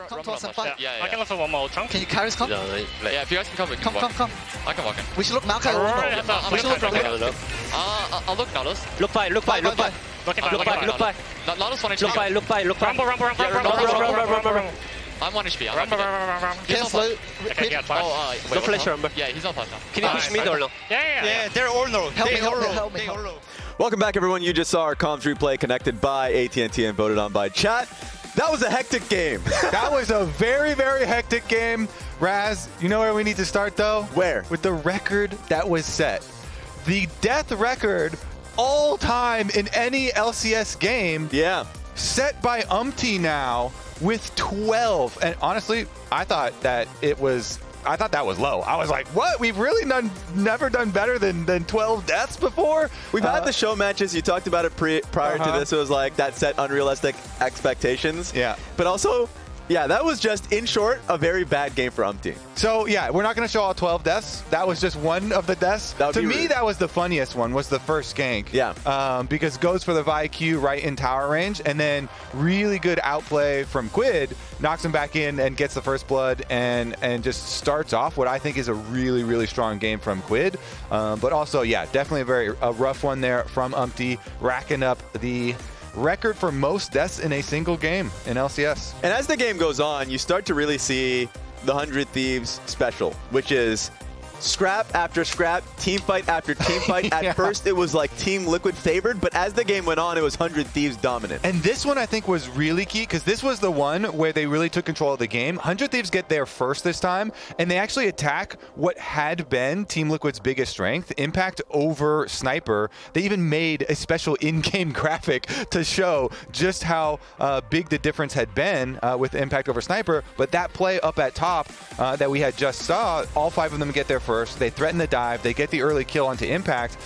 Come to us and fight. Yeah. I can look for one more chunk. Can you carry us? Come. Yeah, if you guys can come, we can Come. I can walk in. We should look Malka. We should look Malka. I'll look Nautilus. Look by. Look by. Nautilus 1 HP. Look by. Rumble. I'm 1 HP. Can slow. Okay, yeah, flash. No flash, remember. Yeah, he's not flash now. Can you push mid or no? Yeah. They're all no. Help me. Welcome back, everyone. You just saw our comms replay connected by AT&T and voted on by chat. That was a hectic game. That was a very, very hectic game. Raz, you know where we need to start, though? Where? With the record that was set. The death record all time in any LCS game. Yeah. Set by UmTi now with 12. And honestly, I thought that was low. I was like, what? We've really never done better than 12 deaths before? We've had the show matches. You talked about it prior to this. It was like that set unrealistic expectations. Yeah. But also, yeah, that was just, in short, a very bad game for UmTi. So, yeah, we're not going to show all 12 deaths. That was just one of the deaths. To me, that was the funniest one, was the first gank. Yeah. Because goes for the VIQ right in tower range, and then really good outplay from Quid, knocks him back in and gets the first blood, and just starts off what I think is a really, really strong game from Quid. But also, yeah, definitely a rough one there from UmTi, racking up the record for most deaths in a single game in LCS. And as the game goes on, you start to really see the 100 Thieves special, which is scrap after scrap, team fight after team fight. At first, it was like Team Liquid favored, but as the game went on, it was 100 Thieves dominant. And this one, I think, was really key, because this was the one where they really took control of the game. 100 Thieves get there first this time, and they actually attack what had been Team Liquid's biggest strength, Impact over Sniper. They even made a special in-game graphic to show just how big the difference had been with Impact over Sniper. But that play up at top that we had just saw, all 5 of them get there first. They threaten the dive, they get the early kill onto Impact,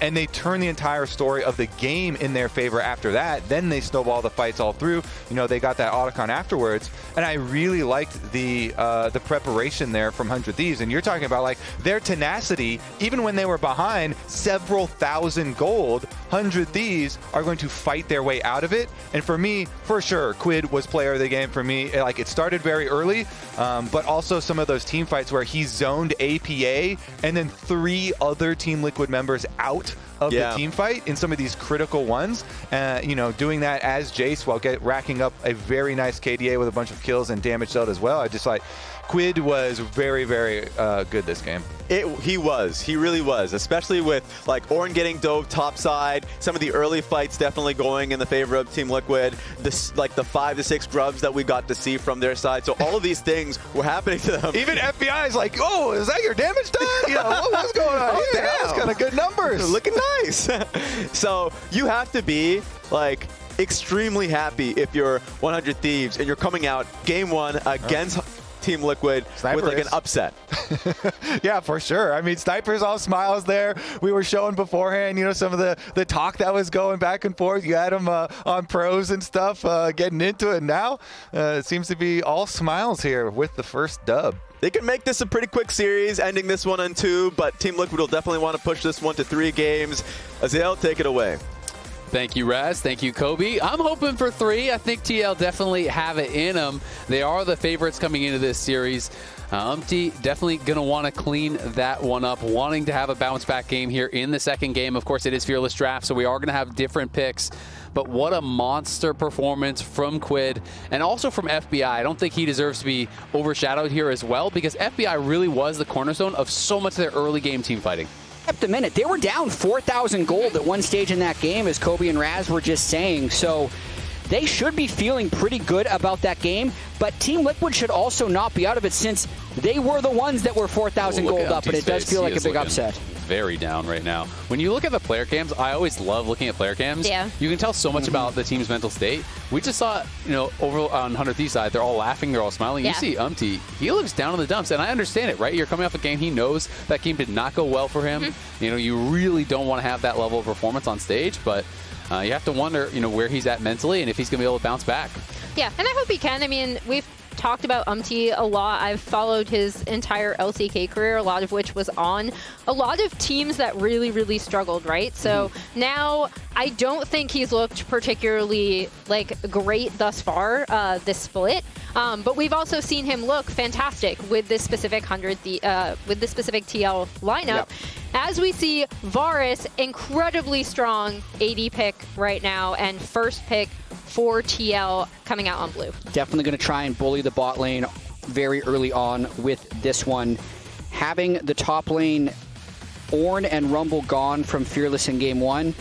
and they turn the entire story of the game in their favor after that. Then they snowball the fights all through. You know, they got that autocon afterwards, and I really liked the preparation there from 100 Thieves. And you're talking about like their tenacity, even when they were behind several thousand gold, 100 Thieves are going to fight their way out of it. And for me, for sure, Quid was player of the game for me. Like, it started very early, but also some of those team fights where he zoned APA and then 3 other Team Liquid members out of the team fight in some of these critical ones. You know, doing that as Jace while racking up a very nice KDA with a bunch of kills and damage dealt as well. I just like, Quid was very, very good this game. He really was, especially with like Ornn getting dove topside, some of the early fights definitely going in the favor of Team Liquid, like the 5 to 6 grubs that we got to see from their side. So all of these things were happening to them. Even FBI is like, oh, is that your damage done? You know, what's going on? Oh, yeah, that was kind of good numbers. Looking nice. So you have to be like extremely happy if you're 100 Thieves and you're coming out game 1 against Team Liquid with like an upset. Yeah, for sure. I mean, Sniper's all smiles there. We were showing beforehand, you know, some of the talk that was going back and forth. You had him on pros and stuff, getting into it. Now it seems to be all smiles here with the first dub. They could make this a pretty quick series, ending this one on 2, but Team Liquid will definitely want to push this one to 3 games. Azir, take it away. Thank you, Raz. Thank you, Kobe. I'm hoping for 3. I think TL definitely have it in them. They are the favorites coming into this series. UmTi definitely going to want to clean that one up, wanting to have a bounce-back game here in the second game. Of course, it is Fearless Draft, so we are going to have different picks. But what a monster performance from Quid and also from FBI. I don't think he deserves to be overshadowed here as well, because FBI really was the cornerstone of so much of their early game team fighting. Kept a minute. They were down 4,000 gold at one stage in that game, as Kobe and Raz were just saying. So they should be feeling pretty good about that game. But Team Liquid should also not be out of it, since they were the ones that were 4,000 gold up, but it does feel like a big upset. Very down right now. When you look at the player cams, I always love looking at player cams. Yeah. You can tell so much about the team's mental state. We just saw, you know, over on 100 Thieves side, they're all laughing, they're all smiling. Yeah. You see UmTi, he looks down in the dumps, and I understand it, right? You're coming off a game, he knows that game did not go well for him. You know, you really don't want to have that level of performance on stage, but you have to wonder, you know, where he's at mentally and if he's going to be able to bounce back. Yeah, and I hope he can. I mean, we've talked about UmTi a lot. I've followed his entire LCK career, a lot of which was on a lot of teams that really, really struggled, right? So now I don't think he's looked particularly like great thus far, this split. But we've also seen him look fantastic with this specific with this specific TL lineup. Yep. As we see Varus, incredibly strong AD pick right now, and first pick for TL coming out on blue. Definitely going to try and bully the bot lane very early on with this one. Having the top lane Ornn and Rumble gone from Fearless in game 1,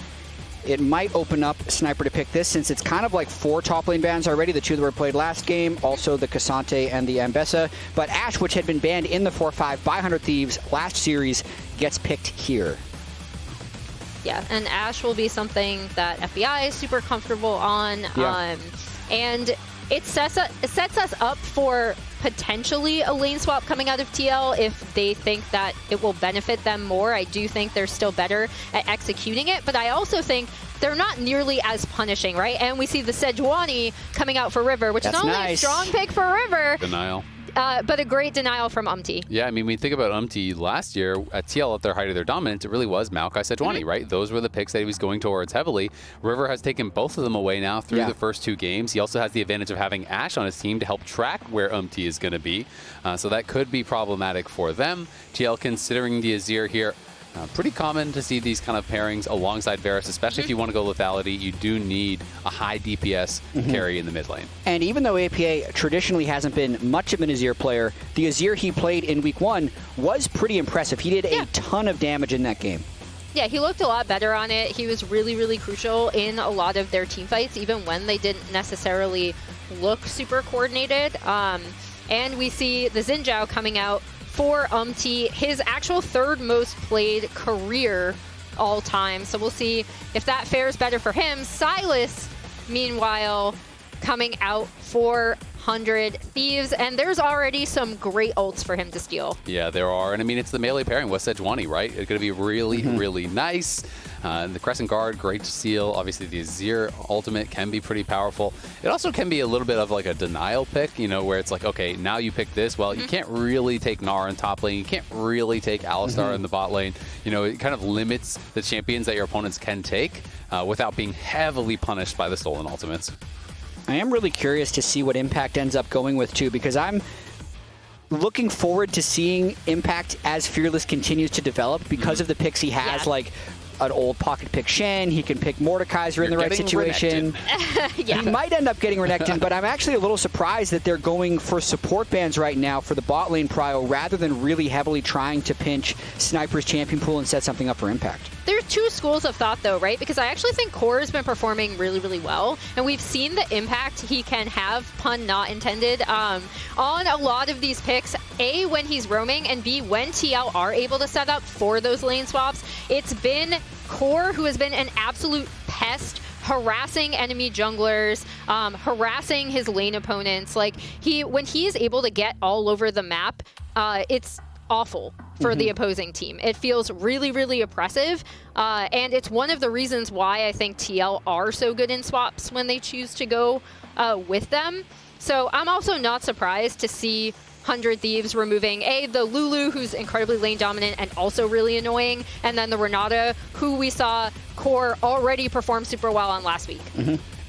it might open up Sniper to pick this, since it's kind of like 4 top lane bans already. The 2 that were played last game, also the Cassante and the Ambessa. But Ashe, which had been banned in the 4-5 by 100 Thieves last series, gets picked here. Yeah, and Ashe will be something that FBI is super comfortable on. Yeah. And it sets us up for potentially a lane swap coming out of TL if they think that it will benefit them more. I do think they're still better at executing it, but I also think they're not nearly as punishing, right? And we see the Sejuani coming out for River, which is not only a strong pick for River, Denial. but a great denial from UmTi. Yeah, I mean, when you think about UmTi last year at TL at their height of their dominance, it really was Maokai Sejuani, right? Those were the picks that he was going towards heavily. River has taken both of them away now through the first 2 games. He also has the advantage of having Ashe on his team to help track where UmTi is going to be. So that could be problematic for them. TL considering the Azir here. Pretty common to see these kind of pairings alongside Varus, especially if you want to go lethality. You do need a high DPS carry in the mid lane. And even though APA traditionally hasn't been much of an Azir player, the Azir he played in week 1 was pretty impressive. He did a ton of damage in that game. Yeah, he looked a lot better on it. He was really, really crucial in a lot of their team fights, even when they didn't necessarily look super coordinated. And we see the Zhao coming out for UmTi, his actual 3rd most played career all time. So we'll see if that fares better for him. Sylas, meanwhile, coming out for 100 Thieves, and there's already some great ults for him to steal. Yeah, there are, and I mean, it's the melee pairing with Sejuani, right? It's going to be really, really nice. The Crescent Guard, great to steal. Obviously, the Azir ultimate can be pretty powerful. It also can be a little bit of like a denial pick, you know, where it's like, okay, now you pick this. Well, you can't really take Gnar in top lane. You can't really take Alistar in the bot lane. You know, it kind of limits the champions that your opponents can take without being heavily punished by the stolen ultimates. I am really curious to see what Impact ends up going with, too, because I'm looking forward to seeing Impact as Fearless continues to develop because of the picks he has, like an old pocket pick Shen. He can pick Mordekaiser in the right situation. He might end up getting Renekton, but I'm actually a little surprised that they're going for support bans right now for the bot lane prio rather than really heavily trying to pinch Sniper's champion pool and set something up for Impact. There's 2 schools of thought, though, right? Because I actually think Core has been performing really, really well, and we've seen the impact he can have, pun not intended, on a lot of these picks. A, when he's roaming, and B, when TL are able to set up for those lane swaps. It's been Core who has been an absolute pest, harassing enemy junglers, harassing his lane opponents. Like, when he is able to get all over the map, it's awful for the opposing team. It feels really, really oppressive, and it's one of the reasons why I think TL are so good in swaps when they choose to go with them. So I'm also not surprised to see 100 Thieves removing the Lulu, who's incredibly lane dominant and also really annoying, and then the Renata, who we saw Core already perform super well on last week.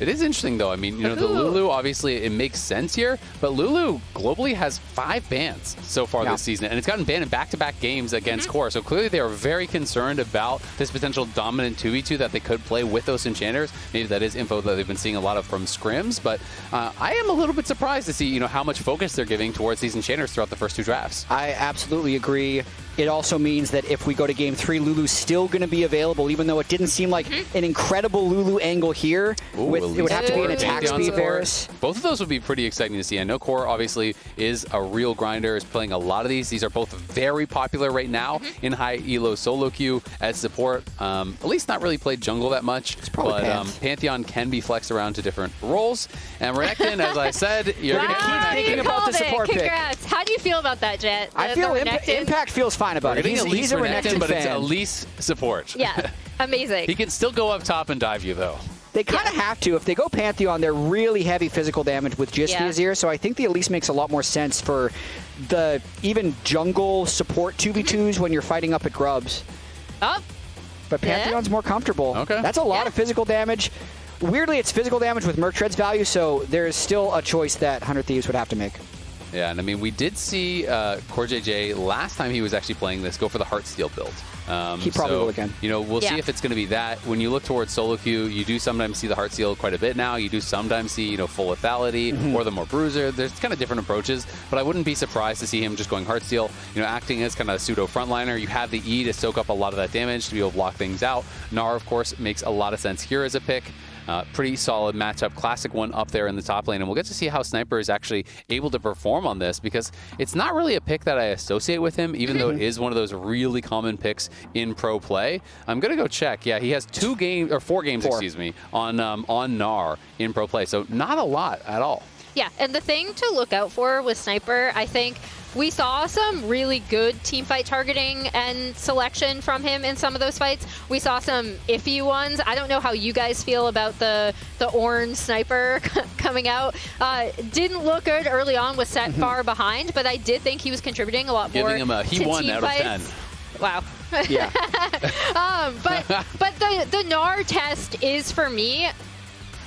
It is interesting, though. I mean, you know, the Lulu, obviously, it makes sense here, but Lulu globally has 5 bans so far this season, and it's gotten banned in back-to-back games against Core. So clearly they are very concerned about this potential dominant 2v2 that they could play with those enchanters. Maybe that is info that they've been seeing a lot of from scrims, but I am a little bit surprised to see, you know, how much focus they're giving towards these enchanters throughout the first 2 drafts. I absolutely agree. It also means that if we go to Game 3, Lulu's still going to be available, even though it didn't seem like an incredible Lulu angle here. It would have to be an attack speed Varus. Both of those would be pretty exciting to see. I know Core obviously is a real grinder, is playing a lot of these. These are both very popular right now in high elo solo queue as support. Elise not really played jungle that much, but Pantheon can be flexed around to different roles. And Renekton, as I said, you're going to keep thinking about the support pick. Congrats. How do you feel about that, Jatt? I feel Impact feels fine about it. He's a Renekton but fan. it's Elise support. Yeah, amazing. He can still go up top and dive you, though. They kind of have to. If they go Pantheon, they're really heavy physical damage with just the Azir, so I think the Elise makes a lot more sense for the even jungle support 2v2s when you're fighting up at Grubs. Oh. But Pantheon's more comfortable. Okay. That's a lot of physical damage. weirdly, it's physical damage with Merc Tread's value, so there's still a choice that 100 Thieves would have to make. Yeah, and I mean, we did see CoreJJ last time he was actually playing this go for the Heartsteel build. He probably will again. You know, we'll see if it's going to be that. When you look towards solo queue, you do sometimes see the Heartsteel quite a bit now. You do sometimes see, you know, full lethality or the more bruiser. There's kind of different approaches, but I wouldn't be surprised to see him just going Heartsteel, you know, acting as kind of a pseudo frontliner. You have the E to soak up a lot of that damage to be able to block things out. Gnar, of course, makes a lot of sense here as a pick. Pretty solid matchup, classic one up there in the top lane, and we'll get to see how Sniper is actually able to perform on this, because it's not really a pick that I associate with him, even though it is one of those really common picks in pro play. I'm gonna go check. Yeah, he has 4 games, excuse me, on Gnar in pro play, so not a lot at all. Yeah, and the thing to look out for with Sniper, I think we saw some really good teamfight targeting and selection from him in some of those fights. We saw some iffy ones. I don't know how you guys feel about the orange Sniper coming out. Didn't look good early on, was set far behind, but I did think he was contributing a lot more. Giving him a he won out of 10. Wow. Yeah. but the Gnar test is, for me,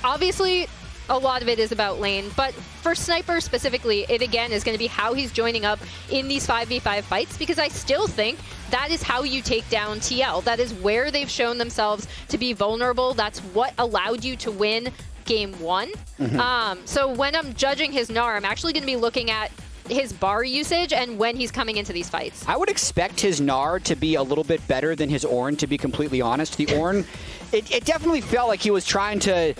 obviously a lot of it is about lane, but for Sniper specifically, it again is going to be how he's joining up in these 5v5 fights, because I still think that is how you take down TL. That is where they've shown themselves to be vulnerable. That's what allowed you to win game 1. So when I'm judging his Gnar, I'm actually going to be looking at his bar usage and when he's coming into these fights. I would expect his Gnar to be a little bit better than his Ornn, to be completely honest. The Ornn, it definitely felt like he was trying to,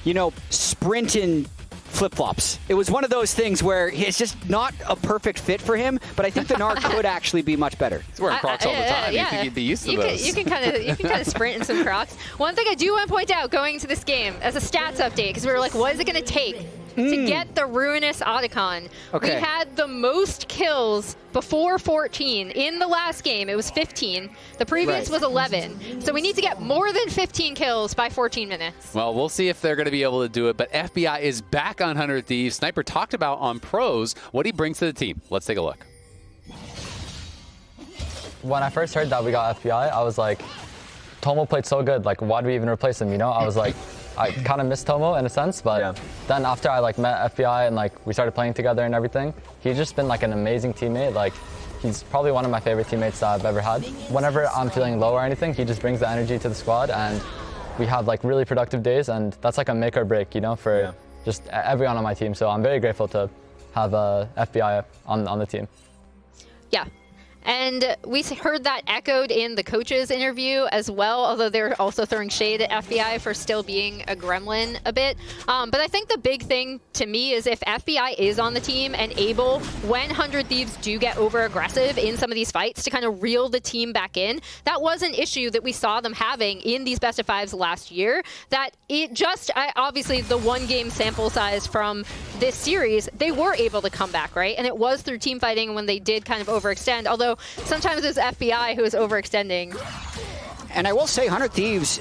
you know, sprint in flip-flops. It was one of those things where it's just not a perfect fit for him, but I think the Gnar could actually be much better. He's wearing Crocs all the time. You think he'd be used to those. You can kind of sprint in some Crocs. One thing I do want to point out going into this game as a stats update, because we were like, what is it going to take to get the Ruinous Otacon? Okay. We had the most kills before 14. In the last game, it was 15. The previous was 11. So we need to get more than 15 kills by 14 minutes. Well, we'll see if they're going to be able to do it, but FBI is back on 100 Thieves. Sniper talked about on pros what he brings to the team. Let's take a look. When I first heard that we got FBI, I was like, Tomo played so good, like why do we even replace him, you know? I was like, I kind of missed Tomo in a sense, but then after I like met FBI and like we started playing together and everything, he's just been like an amazing teammate. Like he's probably one of my favorite teammates that I've ever had. Whenever I'm feeling low or anything, he just brings the energy to the squad, and we have like really productive days, and that's like a make or break, you know, for just everyone on my team. So I'm very grateful to have FBI on the team. Yeah. And we heard that echoed in the coaches interview as well, although they're also throwing shade at FBI for still being a gremlin a bit. But I think the big thing to me is if FBI is on the team and able, when 100 Thieves do get over aggressive in some of these fights, to kind of reel the team back in. That was an issue that we saw them having in these best of fives last year, that it just, obviously the 1 game sample size from this series, they were able to come back, right? And it was through team fighting when they did kind of overextend, although sometimes it's FBI who is overextending. And I will say 100 Thieves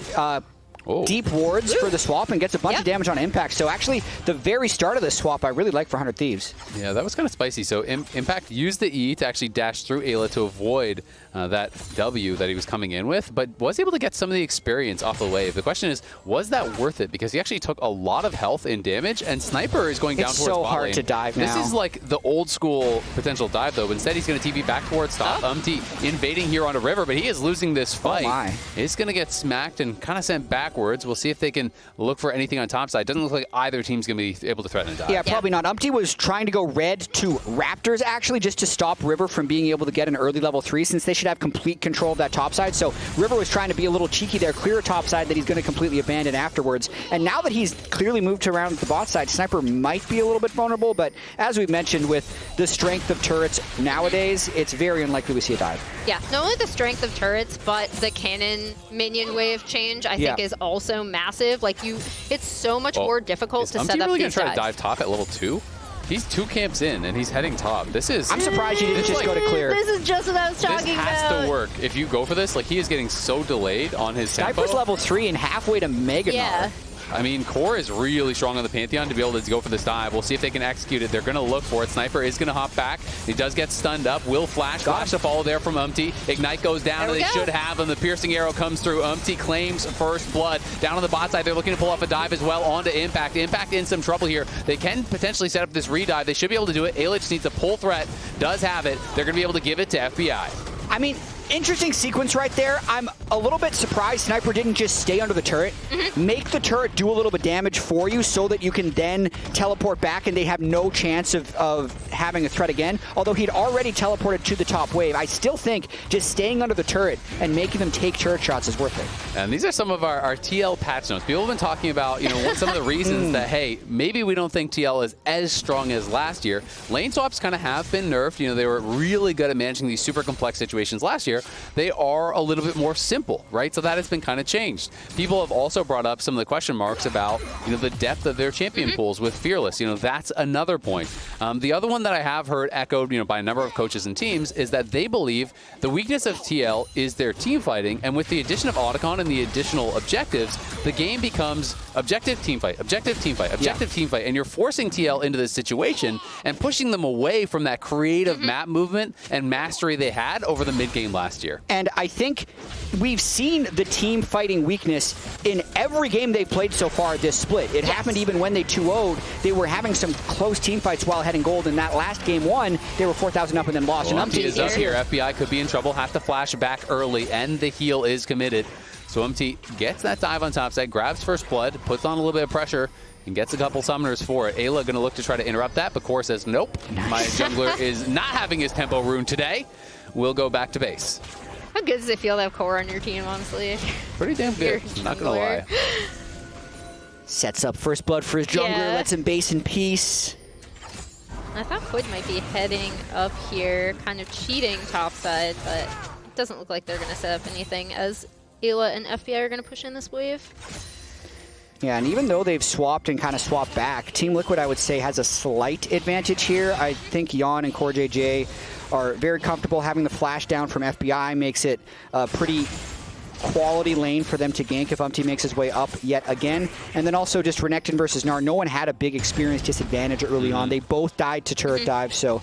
deep wards for the swap and gets a bunch of damage on impact. So actually, the very start of this swap I really like for 100 Thieves. Yeah, that was kind of spicy. So Impact used the E to actually dash through Eyla to avoid that W that he was coming in with, but was able to get some of the experience off the wave. The question is, was that worth it? Because he actually took a lot of health and damage, and Sniper is going down towards bot lane. It's so hard to dive now. This is like the old school potential dive, though. But instead, he's going to TP back towards top. UmTi invading here on a river, but he is losing this fight. Oh my. He's going to get smacked and kind of sent backwards. We'll see if they can look for anything on top side. Doesn't look like either team's going to be able to threaten a dive. Yeah, probably not. UmTi was trying to go red to Raptors, actually, just to stop River from being able to get an early level 3, since they should have complete control of that top side. So River was trying to be a little cheeky there, clear a top side that he's going to completely abandon afterwards. And now that he's clearly moved around the bot side, Sniper might be a little bit vulnerable, but as we've mentioned, with the strength of turrets nowadays, it's very unlikely we see a dive. Yeah, not only the strength of turrets, but the cannon minion wave change, I think, is also massive. Like, it's so much more difficult to set up really these gonna try dives. to dive top at level 2? He's 2 camps in, and he's heading top. This is... I'm surprised he didn't just go to clear. This is just what I was talking about. This has to work. If you go for this, like, he is getting so delayed on his tempo. Sniper's level 3 and halfway to Mega Gnar. I mean, Core is really strong on the Pantheon to be able to go for this dive. We'll see if they can execute it. They're going to look for it. Sniper is going to hop back. He does get stunned up. Will flash. Flash to follow there from UmTi. Ignite goes down, and they should have him. The piercing arrow comes through. UmTi claims first blood. Down on the bot side, they're looking to pull off a dive as well onto Impact. Impact in some trouble here. They can potentially set up this redive. They should be able to do it. Eyla just needs a pull threat. Does have it. They're going to be able to give it to FBI. I mean, interesting sequence right there. I'm a little bit surprised Sniper didn't just stay under the turret. Make the turret do a little bit of damage for you so that you can then teleport back and they have no chance of having a threat again. Although he'd already teleported to the top wave, I still think just staying under the turret and making them take turret shots is worth it. And these are some of our TL patch notes. People have been talking about, what some of the reasons that, hey, maybe we don't think TL is as strong as last year. Lane swaps kind of have been nerfed. They were really good at managing these super complex situations last year. They are a little bit more simple, right? So that has been kind of changed. People have also brought up some of the question marks about, the depth of their champion pools with Fearless. That's another point. The other one that I have heard echoed, by a number of coaches and teams is that they believe the weakness of TL is their team fighting, and with the addition of Otacon and the additional objectives, the game becomes objective team fight, objective team fight, objective team fight, and you're forcing TL into this situation and pushing them away from that creative map movement and mastery they had over the mid-game last year. And I think we've seen the team fighting weakness in every game they've played so far this split. It happened even when they 2-0'd. They were having some close team fights while heading gold. In that last game one, they were 4,000 up and then lost. Well, and UmTi is up here. FBI could be in trouble, have to flash back early, and the heal is committed. So UmTi gets that dive on top side, grabs first blood, puts on a little bit of pressure, and gets a couple summoners for it. Ayla going to look to try to interrupt that, but Core says, nope, my jungler is not having his tempo rune today. We'll go back to base. How good does it feel to have Core on your team, honestly? Pretty damn good, not going to lie. Sets up first blood for his jungler, lets him base in peace. I thought Quid might be heading up here, kind of cheating topside, but it doesn't look like they're going to set up anything as Eyla and FBI are going to push in this wave. Yeah, and even though they've swapped and kind of swapped back, Team Liquid, I would say, has a slight advantage here. I think Yeon and CoreJJ are very comfortable. Having the flash down from FBI makes it a pretty quality lane for them to gank if UmTi makes his way up yet again. And then also just Renekton versus Gnar. No one had a big experience disadvantage early on. They both died to turret dive, so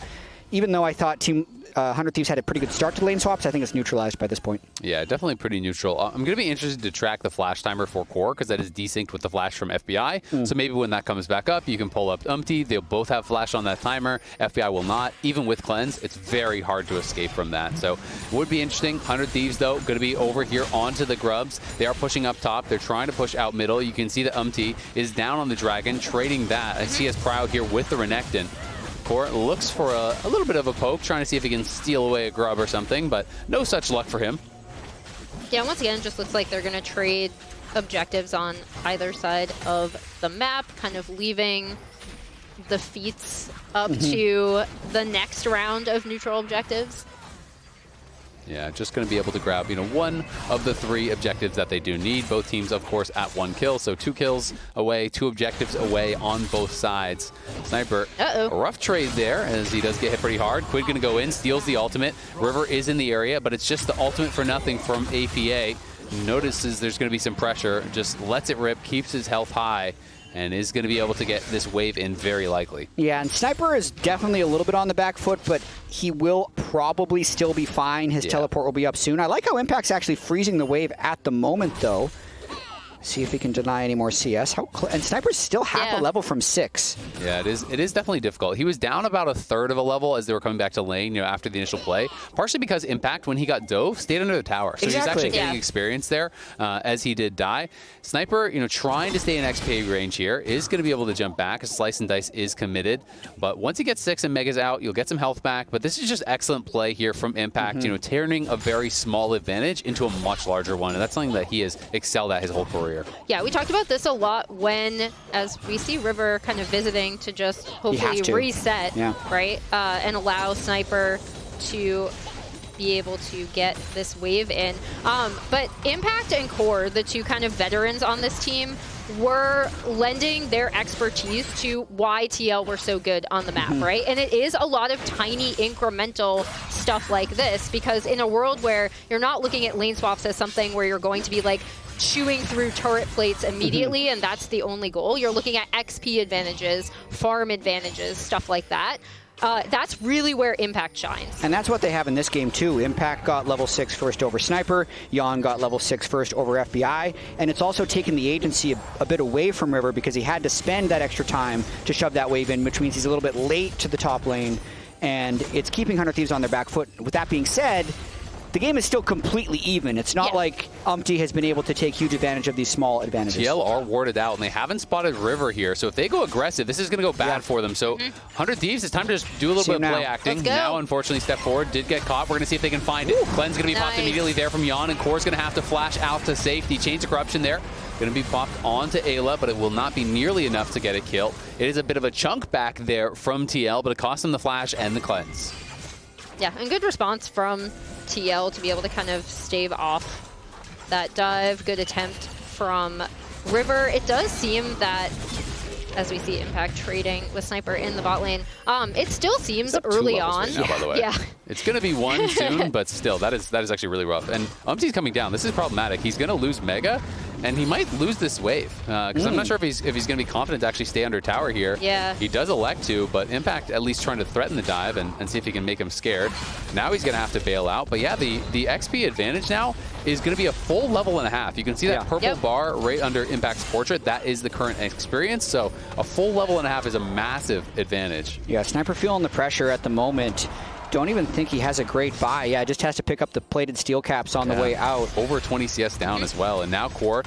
even though I thought Team 100 Thieves had a pretty good start to lane swaps, I think it's neutralized by this point. Yeah, definitely pretty neutral. I'm going to be interested to track the flash timer for Core because that is desynced with the flash from FBI. So maybe when that comes back up, you can pull up UmTi. They'll both have flash on that timer. FBI will not. Even with cleanse, it's very hard to escape from that. So it would be interesting. 100 Thieves, though, going to be over here onto the Grubs. They are pushing up top. They're trying to push out middle. You can see that UmTi is down on the Dragon, trading that. I see his Prow here with the Renekton. Core looks for a little bit of a poke, trying to see if he can steal away a Grub or something, but no such luck for him. Yeah, once again, it just looks like they're going to trade objectives on either side of the map, kind of leaving the feats up to the next round of neutral objectives. Yeah, just going to be able to grab, one of the 3 objectives that they do need. Both teams, of course, at 1 kill. So 2 kills away, 2 objectives away on both sides. Sniper, a rough trade there as he does get hit pretty hard. Quid going to go in, steals the ultimate. River is in the area, but it's just the ultimate for nothing from APA. Notices there's going to be some pressure, just lets it rip, keeps his health high, and is going to be able to get this wave in very likely. Yeah, and Sniper is definitely a little bit on the back foot, but he will probably still be fine. His teleport will be up soon. I like how Impact's actually freezing the wave at the moment, though. See if he can deny any more CS. And Sniper's still half a level from 6. Yeah, it is definitely difficult. He was down about a third of a level as they were coming back to lane, after the initial play. Partially because Impact, when he got dove, stayed under the tower. So he's actually getting experience there as he did die. Sniper, trying to stay in XP range here, is going to be able to jump back. A slice and dice is committed. But once he gets 6 and Mega's out, you'll get some health back. But this is just excellent play here from Impact, turning a very small advantage into a much larger one. And that's something that he has excelled at his whole career. Yeah, we talked about this a lot as we see River kind of visiting to just hopefully reset, right? And allow Sniper to be able to get this wave in. But Impact and Core, the 2 kind of veterans on this team, were lending their expertise to why TL were so good on the map, right? And it is a lot of tiny incremental stuff like this, because in a world where you're not looking at lane swaps as something where you're going to be like chewing through turret plates immediately, and that's the only goal. You're looking at XP advantages, farm advantages, stuff like that. That's really where Impact shines. And that's what they have in this game too. Impact got level 6 first over Sniper, Yeon got level 6 first over FBI, and it's also taken the agency a bit away from River because he had to spend that extra time to shove that wave in, which means he's a little bit late to the top lane, and it's keeping 100 Thieves on their back foot. With that being said, the game is still completely even. It's not like UmTi has been able to take huge advantage of these small advantages. TL are warded out, and they haven't spotted River here. So if they go aggressive, this is going to go bad for them. So 100 Thieves, it's time to just do a little bit of play acting. Now, unfortunately, step forward did get caught. We're going to see if they can find it. Clean's going to be popped immediately there from Yeon, and Core's going to have to flash out to safety. Chains of Corruption there. Going to be popped onto Eyla, but it will not be nearly enough to get a kill. It is a bit of a chunk back there from TL, but it cost them the flash and the cleanse. Yeah, and good response from TL to be able to kind of stave off that dive. Good attempt from River. It does seem that, as we see Impact trading with Sniper in the bot lane, it still seems early on. Right now, by the way. Yeah. It's going to be 1 soon, but still, that is actually really rough. And UmTi's coming down. This is problematic. He's going to lose Mega, and he might lose this wave. Because I'm not sure if he's going to be confident to actually stay under tower here. Yeah. He does elect to, but Impact at least trying to threaten the dive and see if he can make him scared. Now he's going to have to bail out. But yeah, the XP advantage now is going to be a full level and a half. You can see that purple bar right under Impact's portrait. That is the current experience. So a full level and a half is a massive advantage. Yeah, Sniper feeling the pressure at the moment. Don't even think he has a great buy. Yeah, just has to pick up the plated steel caps on the way out. Over 20 CS down as well. And now Core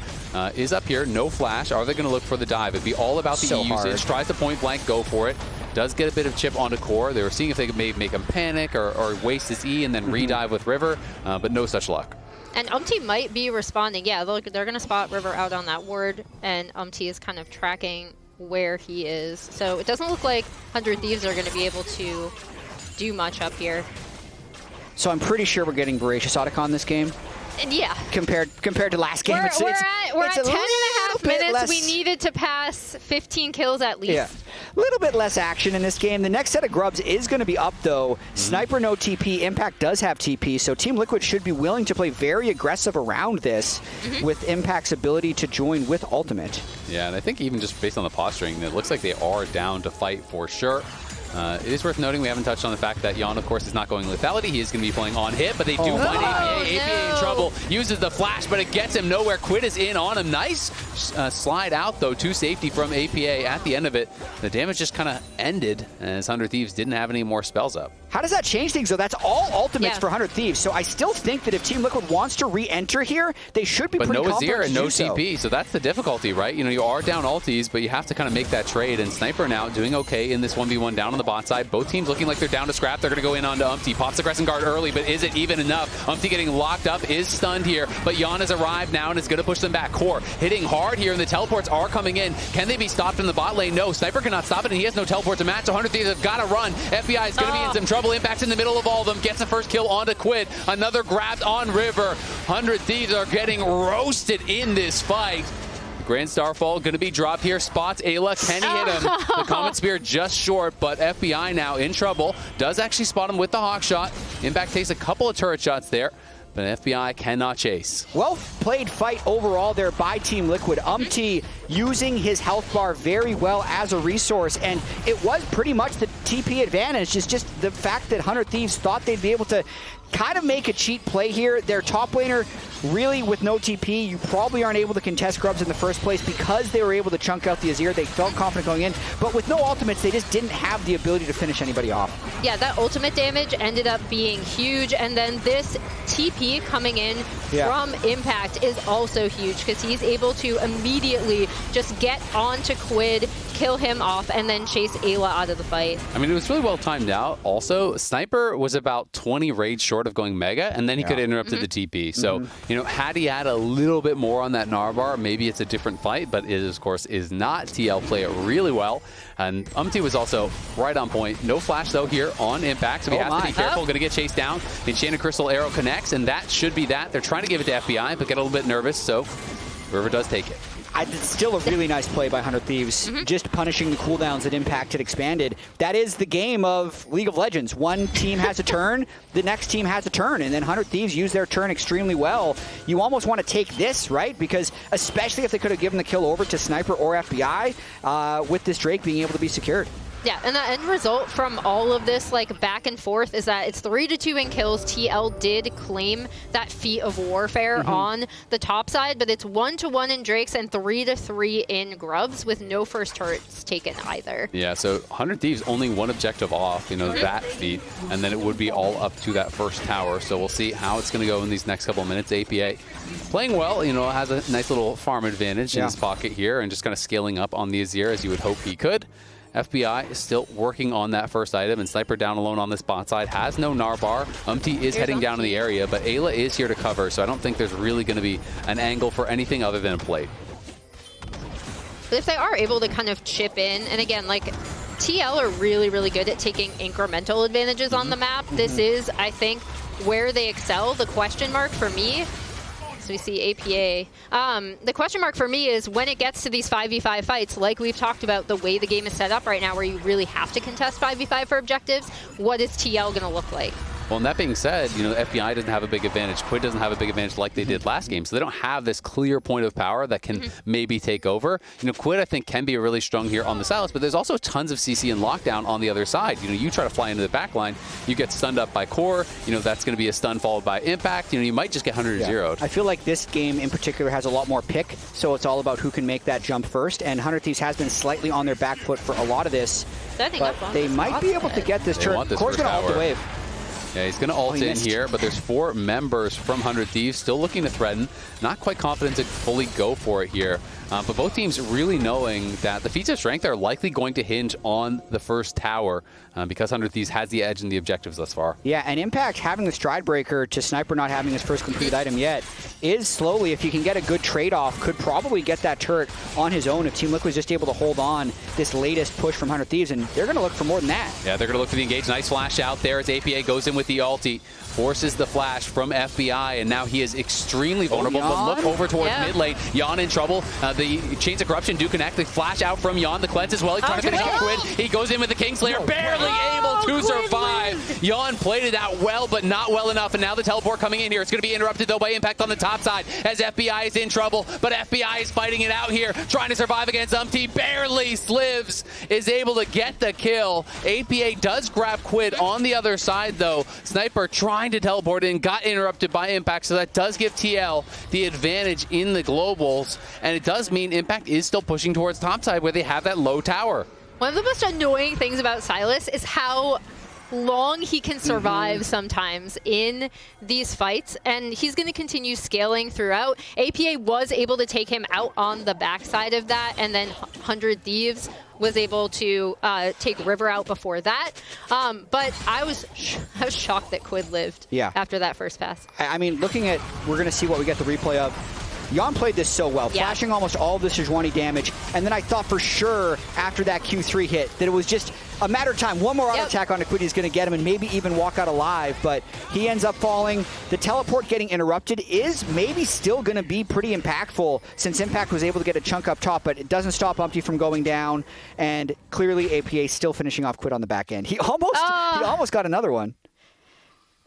is up here. No flash. Are they going to look for the dive? It'd be all about the E usage. Tries to point blank, go for it. Does get a bit of chip onto Core. They were seeing if they could maybe make him panic or waste his E and then re-dive with River, but no such luck. And UmTi might be responding. Yeah, look, they're going to spot River out on that ward, and UmTi is kind of tracking where he is. So it doesn't look like 100 Thieves are going to be able to do much up here. So I'm pretty sure we're getting Voracious Otacon this game. And yeah. Compared to last game. We're at 10.5 minutes. Less. We needed to pass 15 kills at least. Yeah. A little bit less action in this game. The next set of Grubs is going to be up, though. Sniper no TP. Impact does have TP, so Team Liquid should be willing to play very aggressive around this with Impact's ability to join with Ultimate. Yeah, and I think even just based on the posturing, it looks like they are down to fight for sure. It is worth noting we haven't touched on the fact that Yeon, of course, is not going lethality. He is going to be playing on hit, but they do find APA. APA in trouble. Uses the flash, but it gets him nowhere. Quid is in on him. Nice slide out, though, to safety from APA at the end of it. The damage just kind of ended as 100 Thieves didn't have any more spells up. How does that change things, though? That's all ultimates for 100 Thieves. So I still think that if Team Liquid wants to re-enter here, they should be pretty confident. But no Azir and no TP, so. so that's the difficulty, right? You know, you are down ultis, but you have to kind of make that trade. And Sniper now doing okay in this 1v1 down on the bot side. Both teams looking like they're down to scrap. They're going to go in onto UmTi. Pops the Crescent Guard early, but is it even enough? UmTi getting locked up, is stunned here, but Yeon has arrived now and is going to push them back. Core hitting hard here, and the teleports are coming in. Can they be stopped in the bot lane? No, Sniper cannot stop it, and he has no teleport to match. 100 Thieves have got to run. FBI is going to be in some trouble. Impact's in the middle of all of them. Gets the first kill onto Quid. Another grab on River. 100 Thieves are getting roasted in this fight. Grand Starfall going to be dropped here. Spots Eyla. Can he hit him? The Comet Spear just short, but FBI now in trouble. Does actually spot him with the Hawk Shot. Impact takes a couple of turret shots there, but FBI cannot chase. Well played fight overall there by Team Liquid. UmTi using his health bar very well as a resource, and it was pretty much the TP advantage. It's just the fact that 100 Thieves thought they'd be able to kind of make a cheat play here. Their top laner, really with no TP, you probably aren't able to contest Grubs in the first place because they were able to chunk out the Azir. They felt confident going in, but with no ultimates, they just didn't have the ability to finish anybody off. Yeah, that ultimate damage ended up being huge, and then this TP coming in from Impact is also huge because he's able to immediately just get onto Quid, kill him off, and then chase Eyla out of the fight. I mean, it was really well timed out. Also, Sniper was about 20 raids short of going Mega, and then he could have interrupted the TP. So, you know, had he had a little bit more on that Gnar bar, maybe it's a different fight, but it, of course, is not. TL play it really well. And UmTi was also right on point. No flash, though, here on Impact, so he has to be careful. Going to get chased down. The Enchanted Crystal Arrow connects, and that should be that. They're trying to give it to FBI, but get a little bit nervous, so River does take it. It's still a really nice play by 100 Thieves, just punishing the cooldowns that Impact had expanded. That is the game of League of Legends. One team has a turn, the next team has a turn, and then 100 Thieves use their turn extremely well. You almost want to take this, right? Because especially if they could have given the kill over to Sniper or FBI, with this Drake being able to be secured. Yeah, and the end result from all of this, like, back and forth is that it's 3-2 in kills. TL did claim that feat of warfare on the top side, but it's 1-1 in Drakes and 3-3 in Grubs with no first turrets taken either. Yeah, so 100 Thieves only one objective off, you know, that feat, and then it would be all up to that first tower. So we'll see how it's going to go in these next couple of minutes. APA playing well, you know, has a nice little farm advantage in his pocket here and just kind of scaling up on the Azir as you would hope he could. FBI is still working on that first item, and Sniper down alone on this bot side, has no Gnar bar. UmTi is heading down in the area, but Eyla is here to cover, so I don't think there's really going to be an angle for anything other than a plate. But if they are able to kind of chip in, and again, like, TL are really, really good at taking incremental advantages on the map. This is, I think, where they excel. The question mark for me, so we see APA. The question mark for me is when it gets to these 5v5 fights, like we've talked about, the way the game is set up right now where you really have to contest 5v5 for objectives, what is TL going to look like? Well, and that being said, you know, FBI doesn't have a big advantage. Quid doesn't have a big advantage like they did last game, so they don't have this clear point of power that can maybe take over. You know, Quid, I think, can be really strong here on the Sylas, but there's also tons of CC and lockdown on the other side. You know, you try to fly into the back line, you get stunned up by Core, you know, that's going to be a stun followed by Impact. You know, you might just get 100-0'd. I feel like this game in particular has a lot more pick, so it's all about who can make that jump first, and 100 Thieves has been slightly on their back foot for a lot of this, but they might be able to get this turn. Core's going to ult the wave. Yeah, he's going to ult in here, but there's 4 members from 100 Thieves still looking to threaten. Not quite confident to fully go for it here. But both teams really knowing that the feats of strength are likely going to hinge on the first tower because 100 Thieves has the edge in the objectives thus far. Yeah, and Impact having the Stride Breaker to Sniper not having his first completed item yet is slowly, if he can get a good trade-off, could probably get that turret on his own if Team Liquid is just able to hold on this latest push from 100 Thieves, and they're going to look for more than that. Yeah, they're going to look for the engage. Nice flash out there as APA goes in with the ulti, forces the flash from FBI, and now he is extremely vulnerable. But look over towards mid lane. Yeon in trouble. The Chains of Corruption do connect. The flash out from Yeon. The cleanse as well. He's trying to finish off Quid. He goes in with the Kingslayer, barely able to survive. Yeon played it out well, but not well enough. And now the teleport coming in here. It's going to be interrupted though by Impact on the top side as FBI is in trouble. But FBI is fighting it out here, trying to survive against UmTi. Barely Slivs is able to get the kill. APA does grab Quid on the other side though. Sniper trying to teleport in, got interrupted by Impact, so that does give TL the advantage in the globals, and it does mean Impact is still pushing towards topside where they have that low tower. One of the most annoying things about Sylas is how long he can survive sometimes in these fights, and he's going to continue scaling throughout. APA was able to take him out on the backside of that, and then 100 Thieves was able to take River out before that. But I was shocked that Quid lived after that first pass. I mean, looking at, we're going to see what we get the replay of. Yeon played this so well, flashing almost all of the Sejuani damage, and then I thought for sure after that Q3 hit that it was just a matter of time. One more auto attack on Quid is going to get him and maybe even walk out alive, but he ends up falling. The teleport getting interrupted is maybe still going to be pretty impactful since Impact was able to get a chunk up top, but it doesn't stop UmTi from going down, and clearly APA still finishing off Quid on the back end. He almost got another one.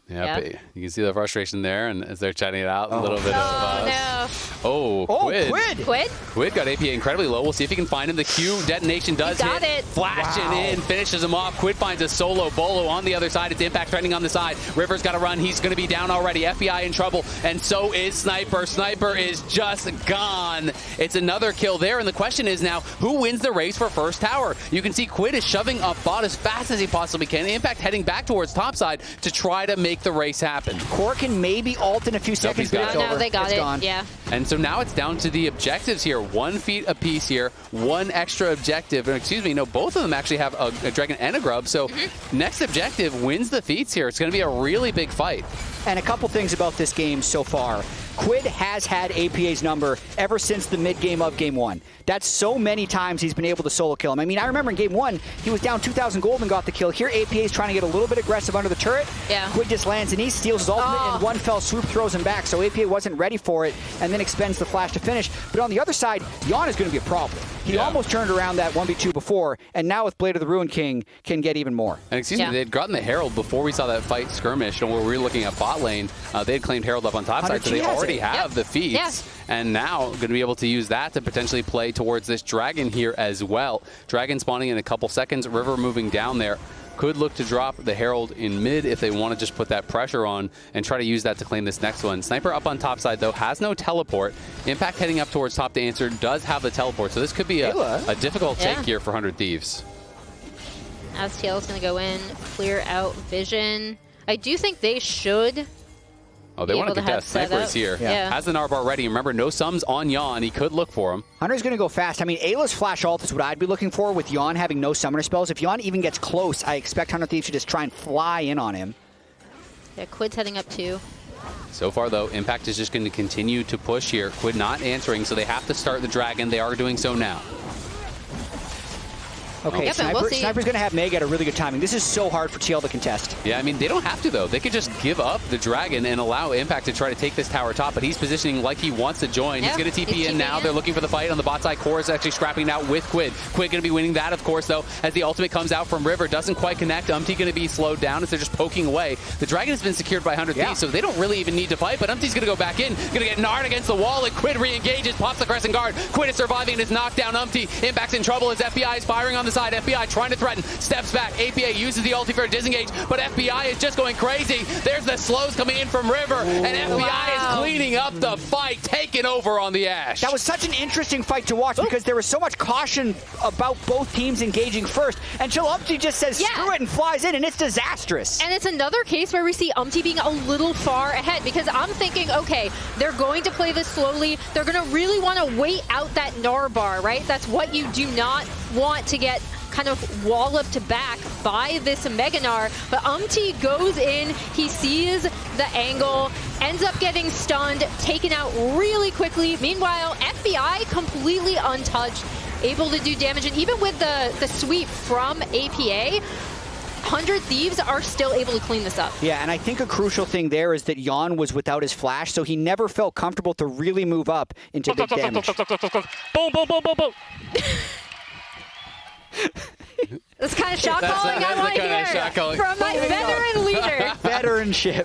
Yeah, but you can see the frustration there, and as they're chatting it out, a little bit of Quid. Quid got APA incredibly low. We'll see if he can find him. The Q detonation does hit. Flashing in, finishes him off. Quid finds a solo bolo on the other side. It's Impact threatening on the side. River's got to run. He's going to be down already. FBI in trouble, and so is Sniper. Sniper is just gone. It's another kill there, and the question is now, who wins the race for first tower? You can see Quid is shoving up bot as fast as he possibly can. Impact heading back towards topside to try to make the race happen. Core can maybe ult in a few seconds, but it's over. No, they got it. Gone. Yeah. And so now it's down to the objectives here. 1 feat apiece here, 1 extra objective. Excuse me, no, both of them actually have a dragon and a grub. So next objective wins the feats here. It's going to be a really big fight. And a couple things about this game so far. Quid has had APA's number ever since the mid-game of Game 1. That's so many times he's been able to solo kill him. I mean, I remember in Game 1, he was down 2,000 gold and got the kill. Here, APA is trying to get a little bit aggressive under the turret. Yeah. Quid just lands and he steals his ultimate, and one fell swoop throws him back, so APA wasn't ready for it, and then expends the flash to finish. But on the other side, Yeon is going to be a problem. He almost turned around that 1v2 before, and now with Blade of the Ruined King can get even more. And excuse me, they'd gotten the Herald before we saw that fight skirmish, and where we were looking at bot lane, they had claimed Herald up on top side, so they already have the feats. And now going to be able to use that to potentially play towards this dragon here as well. Dragon spawning in a couple seconds, River moving down there. Could look to drop the Herald in mid if they want to just put that pressure on and try to use that to claim this next one. Sniper up on top side, though, has no teleport. Impact heading up towards top to answer, does have the teleport. So this could be a difficult take here for 100 Thieves. As TL is going to go in, clear out vision. I do think they should... Oh, they want to contest. Sniper is here. Has the Gnar bar ready. Remember, no sums on Yeon. He could look for him. Hunter's going to go fast. I mean, Ayla's flash ult is what I'd be looking for with Yeon having no summoner spells. If Yeon even gets close, I expect 100 Thieves to just try and fly in on him. Yeah, Quid's heading up too. So far, though, Impact is just going to continue to push here. Quid not answering, so they have to start the Dragon. They are doing so now. Okay, Sniper's going to have Meg at a really good timing. This is so hard for TL to contest. Yeah, I mean, they don't have to, though. They could just give up the Dragon and allow Impact to try to take this tower top, but he's positioning like he wants to join. He's going to TP in now. They're looking for the fight on the bot side. Core is actually scrapping out with Quid. Quid going to be winning that, of course, though, as the ultimate comes out from River. Doesn't quite connect. UmTi going to be slowed down as they're just poking away. The Dragon has been secured by 100 Thieves, so they don't really even need to fight, but UmTi's going to go back in. Going to get Gnar against the wall, and Quid re-engages, pops the Crescent Guard. Quid is surviving and is knocked down. UmTi. Impact's in trouble as FBI is firing on the side. FBI trying to threaten, steps back. APA uses the ulti for a disengage, but FBI is just going crazy. There's the slows coming in from River, and FBI is cleaning up the fight, taking over on the Ashe. That was such an interesting fight to watch because there was so much caution about both teams engaging first, until UmTi just says screw it and flies in, and it's disastrous. And it's another case where we see UmTi being a little far ahead, because I'm thinking, okay, they're going to play this slowly. They're going to really want to wait out that Gnar bar, right? That's what you do not want to get kind of walloped back by this Mega Gnar, but UmTi goes in, he sees the angle, ends up getting stunned, taken out really quickly. Meanwhile, FBI completely untouched, able to do damage, and even with the sweep from APA, 100 Thieves are still able to clean this up. Yeah, and I think a crucial thing there is that Yeon was without his flash, so he never felt comfortable to really move up into big damage. Boom, boom, boom, boom, boom. That's kind of shot calling I want to hear from my veteran leader. Veteranship.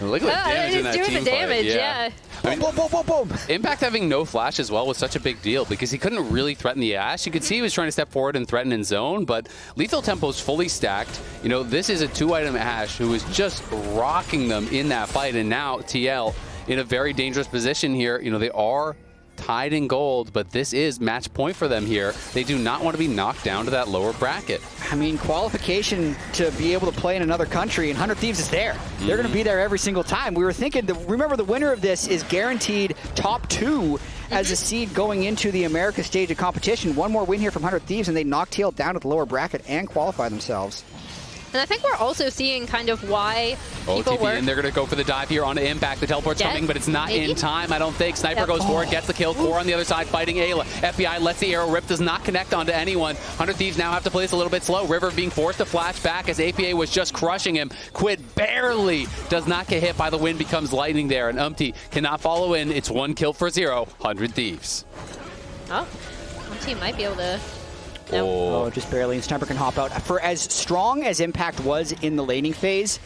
Look at the damage in that doing the damage, yeah. I mean, boom, boom, boom, boom. Impact having no flash as well was such a big deal because he couldn't really threaten the Ashe. You could see he was trying to step forward and threaten in zone, but lethal tempo is fully stacked. You know, this is a 2-item Ashe who is just rocking them in that fight, and now TL in a very dangerous position here. You know, they are tied in gold, but this is match point for them here. They do not want to be knocked down to that lower bracket. I mean, qualification to be able to play in another country, and 100 Thieves is there. They're going to be there every single time. We were thinking, remember the winner of this is guaranteed top 2 as a seed going into the America stage of competition. One more win here from 100 Thieves, and they knock TL down to the lower bracket and qualify themselves. And I think we're also seeing kind of why people were... and they're going to go for the dive here on Impact. The teleport's coming, but it's not in time, I don't think. Sniper goes for it, gets the kill. Core on the other side fighting Eyla. FBI lets the arrow rip, does not connect onto anyone. 100 Thieves now have to play this a little bit slow. River being forced to flash back as APA was just crushing him. Quid barely does not get hit by the wind, becomes lightning there, and UmTi cannot follow in. It's 1 kill for 0. 100 Thieves. Oh, UmTi might be able to... Nope. Oh, just barely, and Sniper can hop out. For as strong as Impact was in the laning phase,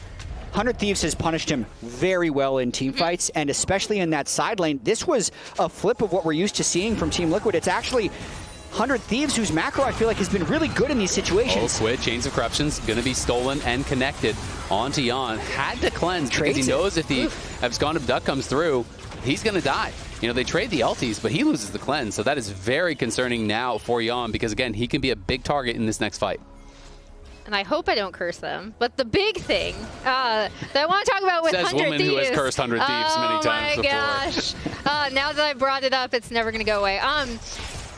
100 Thieves has punished him very well in team fights, and especially in that side lane. This was a flip of what we're used to seeing from Team Liquid. It's actually 100 Thieves whose macro, I feel like, has been really good in these situations. Oh, Quid, Chains of Corruptions, going to be stolen and connected onto Yeon. Had to cleanse because he knows if the Abscond Abduct comes through, he's going to die. You know, they trade the ultis, but he loses the cleanse, so that is very concerning now for Yeon because, again, he can be a big target in this next fight. And I hope I don't curse them, but the big thing that I want to talk about with 100 Thieves... Says woman who has cursed 100 Thieves many times before. Oh my gosh. Now that I brought it up, it's never going to go away.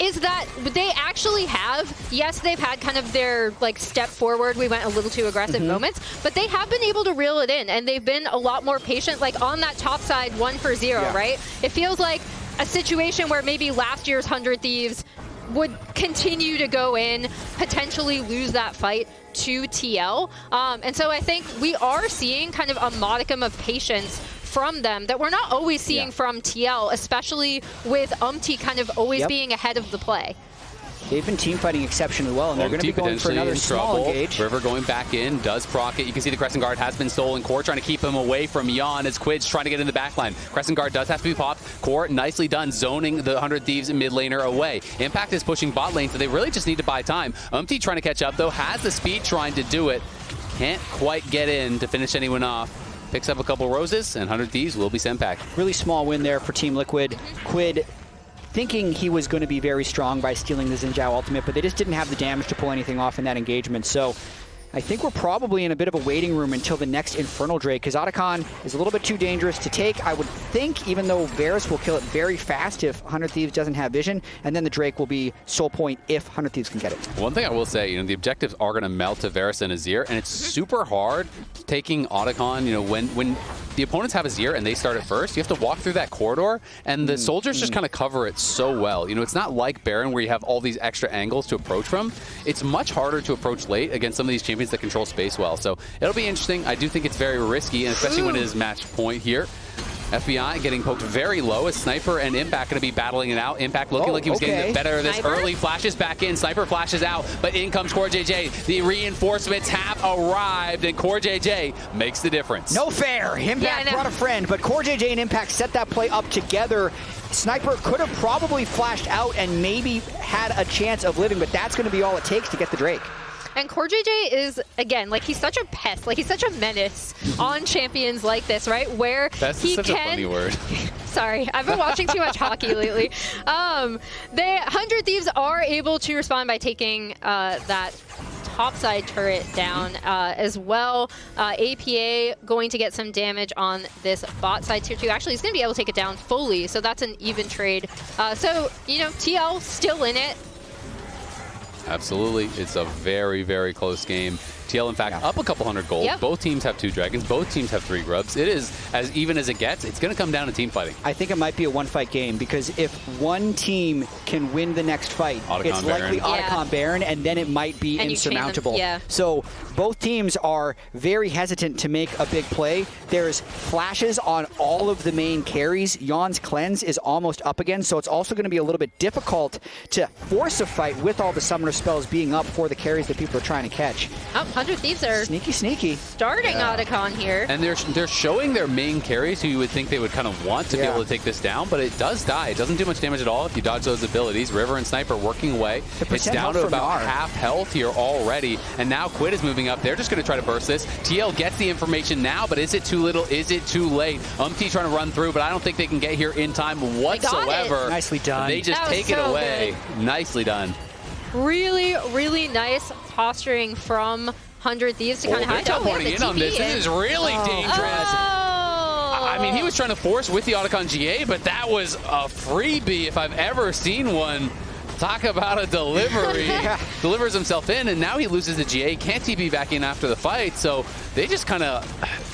Is that they actually have, yes, they've had kind of their like step forward, we went a little too aggressive moments, but they have been able to reel it in, and they've been a lot more patient, like on that top side 1 for 0, right? It feels like a situation where maybe last year's 100 Thieves would continue to go in, potentially lose that fight to TL. And so I think we are seeing kind of a modicum of patience from them that we're not always seeing from TL, especially with UmTi kind of always being ahead of the play. They've been team fighting exceptionally well, and they're going to be going for another small engage. River going back in, does proc it. You can see the Crescent Guard has been stolen. Core trying to keep him away from Yeon as Quid's trying to get in the backline. Crescent Guard does have to be popped. Core, nicely done, zoning the 100 Thieves mid laner away. Impact is pushing bot lane, so they really just need to buy time. UmTi trying to catch up, though, has the speed trying to do it. Can't quite get in to finish anyone off. Picks up a couple roses, and 100 Thieves will be sent back. Really small win there for Team Liquid. Quid thinking he was going to be very strong by stealing the Zhao ultimate, but they just didn't have the damage to pull anything off in that engagement. So I think we're probably in a bit of a waiting room until the next Infernal Drake, because Otacon is a little bit too dangerous to take, I would think, even though Varus will kill it very fast if 100 Thieves doesn't have vision, and then the Drake will be soul point if 100 Thieves can get it. One thing I will say, the objectives are going to melt to Varus and Azir, and it's super hard taking Otacon, when the opponents have Azir and they start it first, you have to walk through that corridor, and the soldiers just kind of cover it so well. It's not like Baron where you have all these extra angles to approach from. It's much harder to approach late against some of these champions that control space well. So it'll be interesting. I do think it's very risky, and especially when it is match point here. FBI getting poked very low as Sniper and Impact going to be battling it out. Impact looking like he was getting the better of this early. Flashes back in. Sniper flashes out, but in comes CoreJJ. The reinforcements have arrived, and CoreJJ makes the difference. No fair. Impact brought a friend, but CoreJJ and Impact set that play up together. Sniper could have probably flashed out and maybe had a chance of living, but that's going to be all it takes to get the Drake. And CoreJJ is, again, like, he's such a pest, like, he's such a menace on champions like this, right? Where Pest he is such a funny word. Sorry, I've been watching too much hockey lately. The 100 Thieves are able to respond by taking that topside turret down as well. APA going to get some damage on this bot side tier 2. Actually, he's going to be able to take it down fully, so that's an even trade. So, TL still in it. Absolutely. It's a very, very close game. TL, in fact, up a couple hundred gold. Yep. Both teams have 2 dragons. Both teams have 3 grubs. It is as even as it gets. It's going to come down to team fighting. I think it might be a one-fight game, because if one team can win the next fight, it's likely Otacon Baron, and then it might be insurmountable. So both teams are very hesitant to make a big play. There's flashes on all of the main carries. Yeon's cleanse is almost up again, so it's also going to be a little bit difficult to force a fight with all the summoner spells being up for the carries that people are trying to catch. 100 Thieves are sneaky starting Otacon here. And they're showing their main carries who you would think they would kind of want to be able to take this down, but it does die. It doesn't do much damage at all if you dodge those abilities. River and Sniper working away. It's down to about half health here already, and now Quid is moving up. They're just going to try to burst this. TL gets the information now, but is it too little? Is it too late? UmTi trying to run through, but I don't think they can get here in time whatsoever. Nicely done. They just take it away. Good. Nicely done. Really, really nice posturing from 100 Thieves to kind of hide. Teleporting in on this. This is really dangerous. I mean, he was trying to force with the Otacon GA, but that was a freebie if I've ever seen one. Talk about a delivery. Delivers himself in, and now he loses the GA. Can't TP back in after the fight, so they just kind of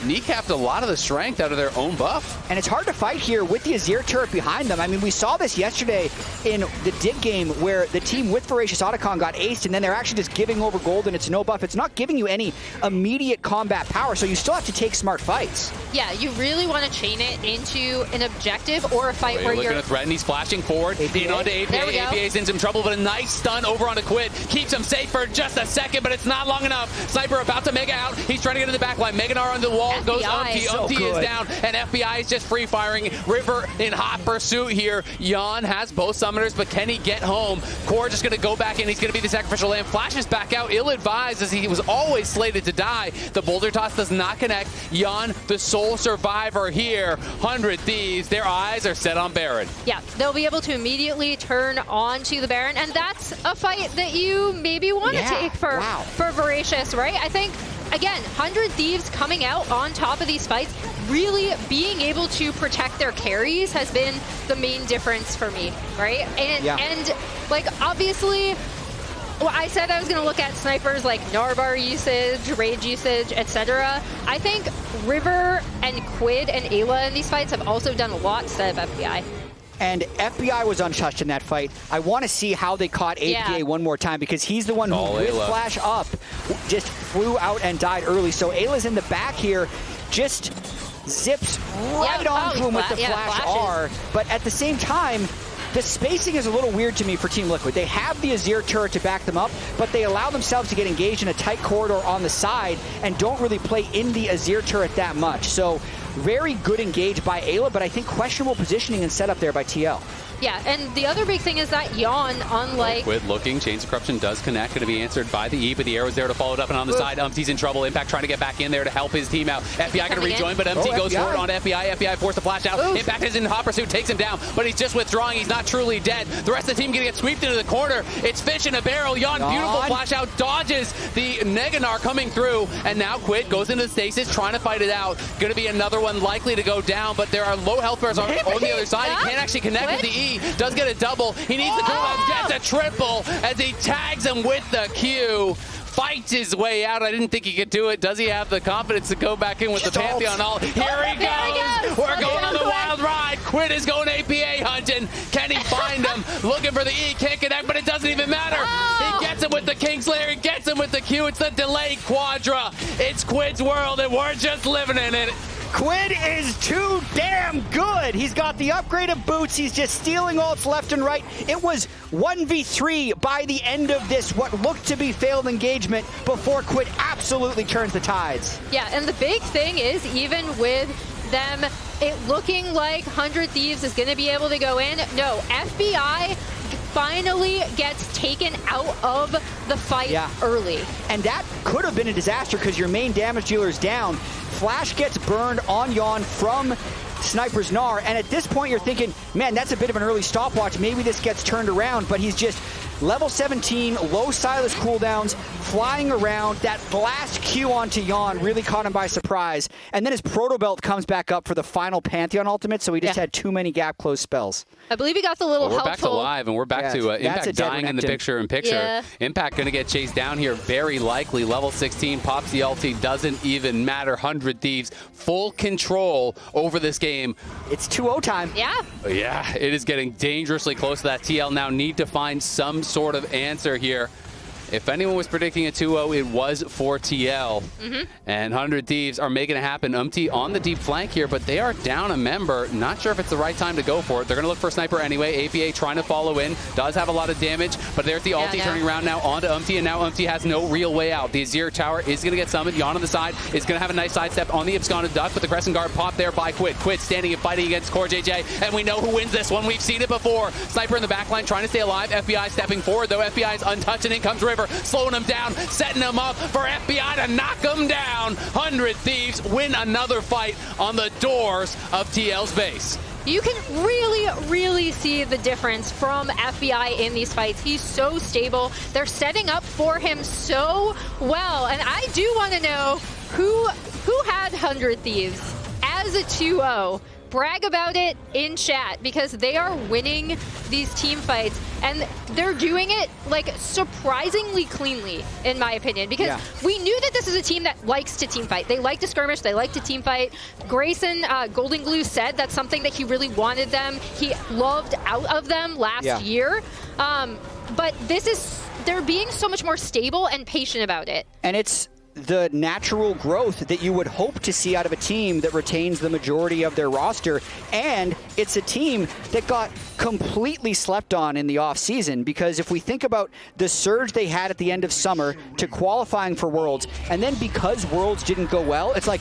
kneecapped a lot of the strength out of their own buff. And it's hard to fight here with the Azir turret behind them. I mean, we saw this yesterday in the dig game where the team with Voracious Otacon got aced, and then they're actually just giving over gold, and it's no buff. It's not giving you any immediate combat power, so you still have to take smart fights. Yeah, you really want to chain it into an objective or a fight where you're going to threaten. He's flashing forward. In onto APA. APA's in some trouble, but a nice stun over onto Quid. Keeps him safe for just a second, but it's not long enough. Sniper about to mega out. He's trying to get in the back line. Gnar on the wall. FBI, goes UmTi. UmTi is down, and FBI is just free firing. River in hot pursuit here. Yeon has both summoners, but can he get home? Core just going to go back in. He's going to be the sacrificial lamb. Flashes back out. Ill-advised as he was always slated to die. The boulder toss does not connect. Yeon, the sole survivor here. 100 Thieves. Their eyes are set on Baron. Yeah, they'll be able to immediately turn on to the Baron, and that's a fight that you maybe want to take for Voracious, right? I think, again, 100 Thieves coming out on top of these fights, really being able to protect their carries has been the main difference for me, right? And like, obviously, well, I said I was going to look at snipers like Gnar usage, rage usage, etc. I think River and Quid and Eyla in these fights have also done a lot instead of FBI. And FBI was untouched in that fight. I want to see how they caught APA one more time, because he's the one who, with flash up, just flew out and died early. So Ayla's in the back here, just zips right onto him with the flash R. But at the same time, the spacing is a little weird to me for Team Liquid. They have the Azir turret to back them up, but they allow themselves to get engaged in a tight corridor on the side and don't really play in the Azir turret that much. So very good engage by Eyla, but I think questionable positioning and setup there by TL. Yeah, and the other big thing is that Yeon, unlike... Quid looking, Chains of Corruption does connect, going to be answered by the E, but the arrow's there to follow it up, and on the side, UmTi's in trouble. Impact trying to get back in there to help his team out. FBI going to rejoin, but UmTi goes forward on FBI. FBI forced to flash out. Impact is in hot pursuit, takes him down, but he's just withdrawing. He's not truly dead. The rest of the team going to get swept into the corner. It's fish in a barrel. Yeon, beautiful flash out, dodges the Gnar coming through, and now Quid goes into stasis, trying to fight it out. Going to be another one likely to go down, but there are low health bars on the other side. He can't actually connect with the E. Does get a double. He needs the cooldown, gets a triple as he tags him with the Q. Fights his way out. I didn't think he could do it. Does he have the confidence to go back in with the Pantheon all? Here he goes. We're going on the wild ride. Quid is going APA hunting. Can he find him? Looking for the E. Can't connect, but it doesn't even matter. He gets him with the Kingslayer. He gets him with the Q. It's the delayed quadra. It's Quid's world, and we're just living in it. Quid is too damn good. He's got the upgraded boots. He's just stealing ults left and right. It was 1v3 by the end of this, what looked to be failed engagement before Quid absolutely turns the tides. Yeah, and the big thing is, even with them it looking like 100 Thieves is going to be able to go in, no, FBI finally gets taken out of the fight early. And that could have been a disaster because your main damage dealer is down. Flash gets burned on Yeon from Sniper's Gnar, and at this point you're thinking, man, that's a bit of an early stopwatch. Maybe this gets turned around, but he's just level 17, low Sylas cooldowns, flying around. That blast Q onto Yeon really caught him by surprise. And then his Proto Belt comes back up for the final Pantheon ultimate, so he just had too many gap close spells. I believe he got the little helpful. We're back to live, and we're back to Impact dying in the picture-in-picture. Yeah. Impact going to get chased down here, very likely. Level 16, pops the ulti, doesn't even matter. 100 Thieves, full control over this game. It's 2-0 time. Yeah. Yeah, it is getting dangerously close to that. TL now need to find some sort of answer here. If anyone was predicting a 2-0, it was for TL. And 100 Thieves are making it happen. UmTi on the deep flank here, but they are down a member. Not sure if it's the right time to go for it. They're going to look for a sniper anyway. APA trying to follow in. Does have a lot of damage, but there's the ulti turning around now onto UmTi, and now UmTi has no real way out. The Azir tower is going to get summoned. Yeon on the side is going to have a nice sidestep on the Absconded Duck, but the Crescent Guard popped there by Quid. Quid standing and fighting against CoreJJ, and we know who wins this one. We've seen it before. Sniper in the backline trying to stay alive. FBI stepping forward, though. FBI is untouched, and in comes River, slowing him down, setting him up for FBI to knock him down. 100 Thieves win another fight on the doors of TL's base. You can really see the difference from FBI in these fights. He's so stable. They're setting up for him so well. And I do want to know who had 100 Thieves as a 2-0. Brag about it in chat, because they are winning these team fights, and they're doing it like surprisingly cleanly, in my opinion, because we knew that this is a team that likes to team fight. They like to skirmish, they like to team fight. Grayson, Golden Glue said that's something that he really wanted them. He loved out of them last year. But this is, they're being so much more stable and patient about it. And it's the natural growth that you would hope to see out of a team that retains the majority of their roster. And it's a team that got completely slept on in the offseason, because if we think about the surge they had at the end of summer to qualifying for Worlds, and then because Worlds didn't go well, it's like,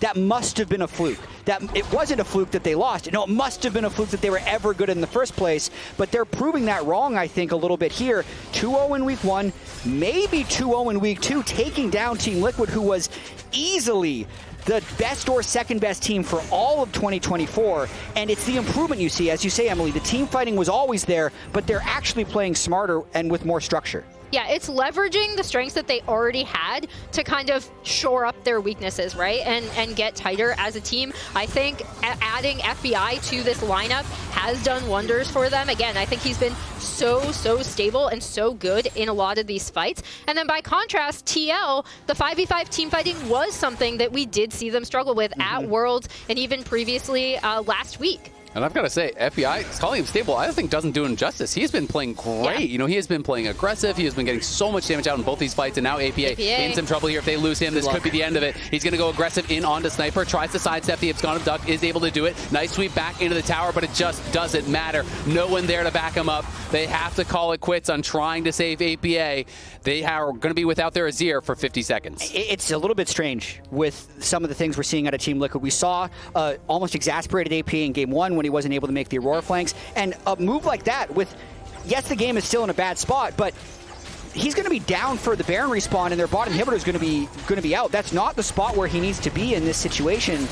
that must have been a fluke. That it wasn't a fluke that they lost. No, it must have been a fluke that they were ever good in the first place. But they're proving that wrong, I think, a little bit here. 2-0 in week 1, maybe 2-0 in week 2, taking down Team Liquid, who was easily the best or second best team for all of 2024. And it's the improvement you see. As you say, Emily, the team fighting was always there, but they're actually playing smarter and with more structure. Yeah, it's leveraging the strengths that they already had to kind of shore up their weaknesses, right? And get tighter as a team. I think adding FBI to this lineup has done wonders for them. Again, I think he's been so stable and so good in a lot of these fights. And then by contrast, TL, the 5v5 team fighting was something that we did see them struggle with at Worlds and even previously last week. And I've got to say, FBI, calling him stable, I think doesn't do him justice. He's been playing great. Yeah. You know, he has been playing aggressive. He has been getting so much damage out in both these fights. And now APA in some trouble here. If they lose him, this could be the end of it. He's going to go aggressive in onto Sniper. Tries to sidestep the Abscond Duck. Is able to do it. Nice sweep back into the tower, but it just doesn't matter. No one there to back him up. They have to call it quits on trying to save APA. They are going to be without their Azir for 50 seconds. It's a little bit strange with some of the things we're seeing out of Team Liquid. We saw almost exasperated APA in Game 1 when he wasn't able to make the Aurora flanks. And a move like that with, yes, the game is still in a bad spot, but he's going to be down for the Baron respawn, and their bot inhibitor is going to be out. That's not the spot where he needs to be in this situation.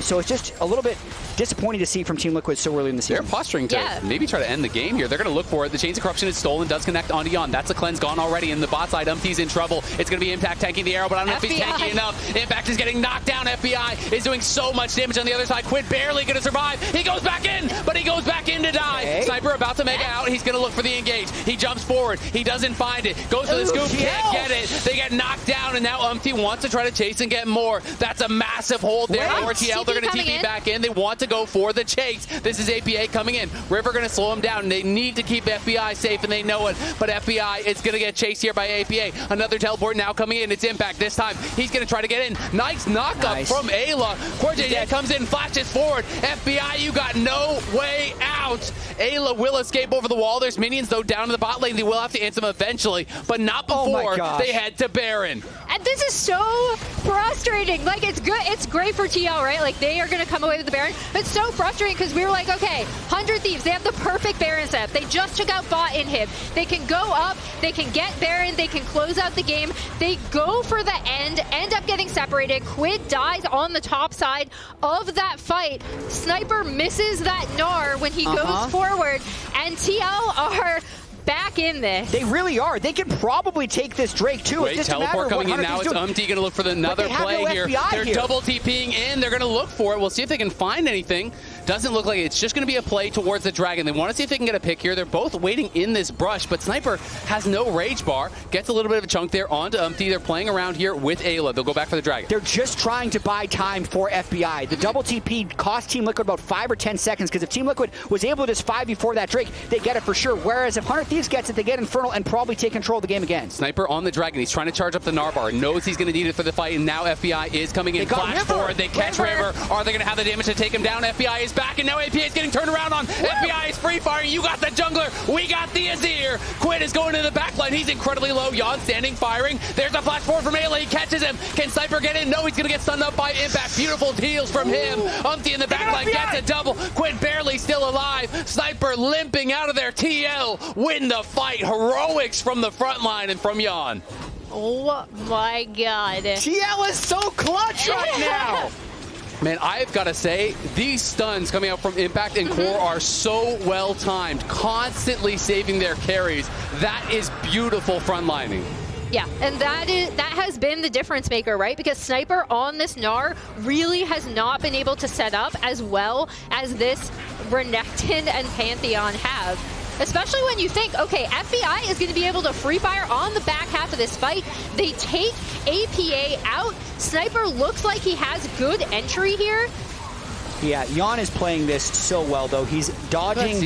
So it's just a little bit disappointing to see from Team Liquid so early in the season. They're posturing to maybe try to end the game here. They're going to look for it. The Chains of Corruption is stolen, does connect onto Yeon. That's a cleanse gone already. In the bot side, UmTi's in trouble. It's going to be Impact tanking the arrow, but I don't know if he's tanky enough. Impact is getting knocked down. FBI is doing so much damage on the other side. Quid barely going to survive. He goes back in, but he goes back in to die. Okay. Sniper about to make it out. He's going to look for the engage. He jumps forward. He doesn't find it. Goes for the scoop. Can't get it. They get knocked down, and now UmTi wants to try to chase and get more. That's a massive hold there for TL. They're going to TP back in. They want to go for the chase. This is APA coming in. River going to slow him down. They need to keep FBI safe, and they know it. But FBI is going to get chased here by APA. Another teleport now coming in. It's Impact this time. He's going to try to get in. Nice knockup from Eyla. CoreJJ comes in, flashes forward. FBI, you got no way out. Eyla will escape over the wall. There's minions, though, down in the bot lane. They will have to answer them eventually, but not before they head to Baron. And this is so frustrating. Like, it's good. It's great for TL, right? Like, they are going to come away with the Baron. But it's so frustrating because we were like, okay, 100 Thieves, they have the perfect Baron setup. They just took out bot inhib. They can go up, they can get Baron, they can close out the game. They go for the end up getting separated. Quid dies on the top side of that fight. Sniper misses that Gnar when he goes forward, and TL are back in this. They really are. They can probably take this Drake too. Great teleport coming in now. It's UmTi going to look for another play here. They're double TPing in. They're going to look for it. We'll see if they can find anything. Doesn't look like it. It's just going to be a play towards the dragon. They want to see if they can get a pick here. They're both waiting in this brush, but Sniper has no rage bar. Gets a little bit of a chunk there onto UmTi. They're playing around here with Eyla. They'll go back for the dragon. They're just trying to buy time for FBI. The double TP cost Team Liquid about 5 or 10 seconds because if Team Liquid was able to just 5 before that Drake, they get it for sure. Whereas if 100 Thieves gets it, they get Infernal and probably take control of the game again. Sniper on the dragon. He's trying to charge up the Gnar bar. Knows he's going to need it for the fight, and now FBI is coming in. Flash forward. They catch River. Are they going to have the damage to take him down? FBI is back, and now APA is getting turned around on. FBI is free firing. You got the jungler. We got the Azir. Quid is going to the backline. He's incredibly low. Yeon standing, firing. There's a flash forward from Eyla. He catches him. Can Sniper get in? No, he's going to get stunned up by Impact. Beautiful deals from him. UmTi in the backline gets a double. Quid barely still alive. Sniper limping out of there. TL win the fight. Heroics from the front line and from Yeon. Oh my god. TL is so clutch right now. Man, I've got to say, these stuns coming out from Impact and Core are so well timed, constantly saving their carries. That is beautiful frontlining. Yeah, and that has been the difference maker, right? Because Sniper on this Gnar really has not been able to set up as well as this Renekton and Pantheon have. Especially when you think, okay, FBI is going to be able to free fire on the back half of this fight. They take APA out. Sniper looks like he has good entry here. Yeah, Yeon is playing this so well, though. He's dodging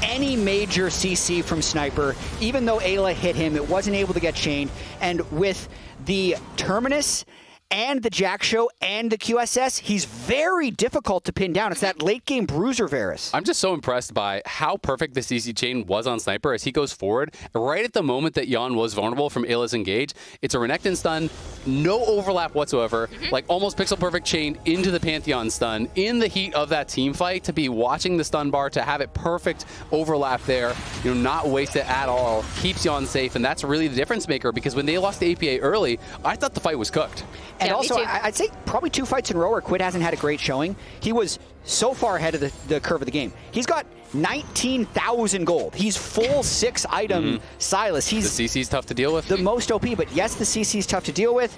any major CC from Sniper. Even though Eyla hit him, it wasn't able to get chained. And with the Terminus and the Jack Show and the QSS, he's very difficult to pin down. It's that late game bruiser Varus. I'm just so impressed by how perfect the CC chain was on Sniper as he goes forward. Right at the moment that Yeon was vulnerable from Eyla's engage, it's a Renekton stun, no overlap whatsoever, like almost pixel perfect chain into the Pantheon stun in the heat of that team fight, to be watching the stun bar, to have it perfect overlap there, you know, not waste it at all, keeps Yeon safe, and that's really the difference maker, because when they lost to APA early, I thought the fight was cooked. And also, I'd say probably 2 fights in a row where Quid hasn't had a great showing. He was so far ahead of the curve of the game. He's got 19,000 gold. He's full 6 item Sylas. He's the CC's tough to deal with. The most OP, but yes, the CC's tough to deal with.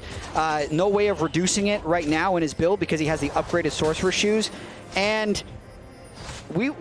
No way of reducing it right now in his build because he has the upgraded Sorcerer shoes. And we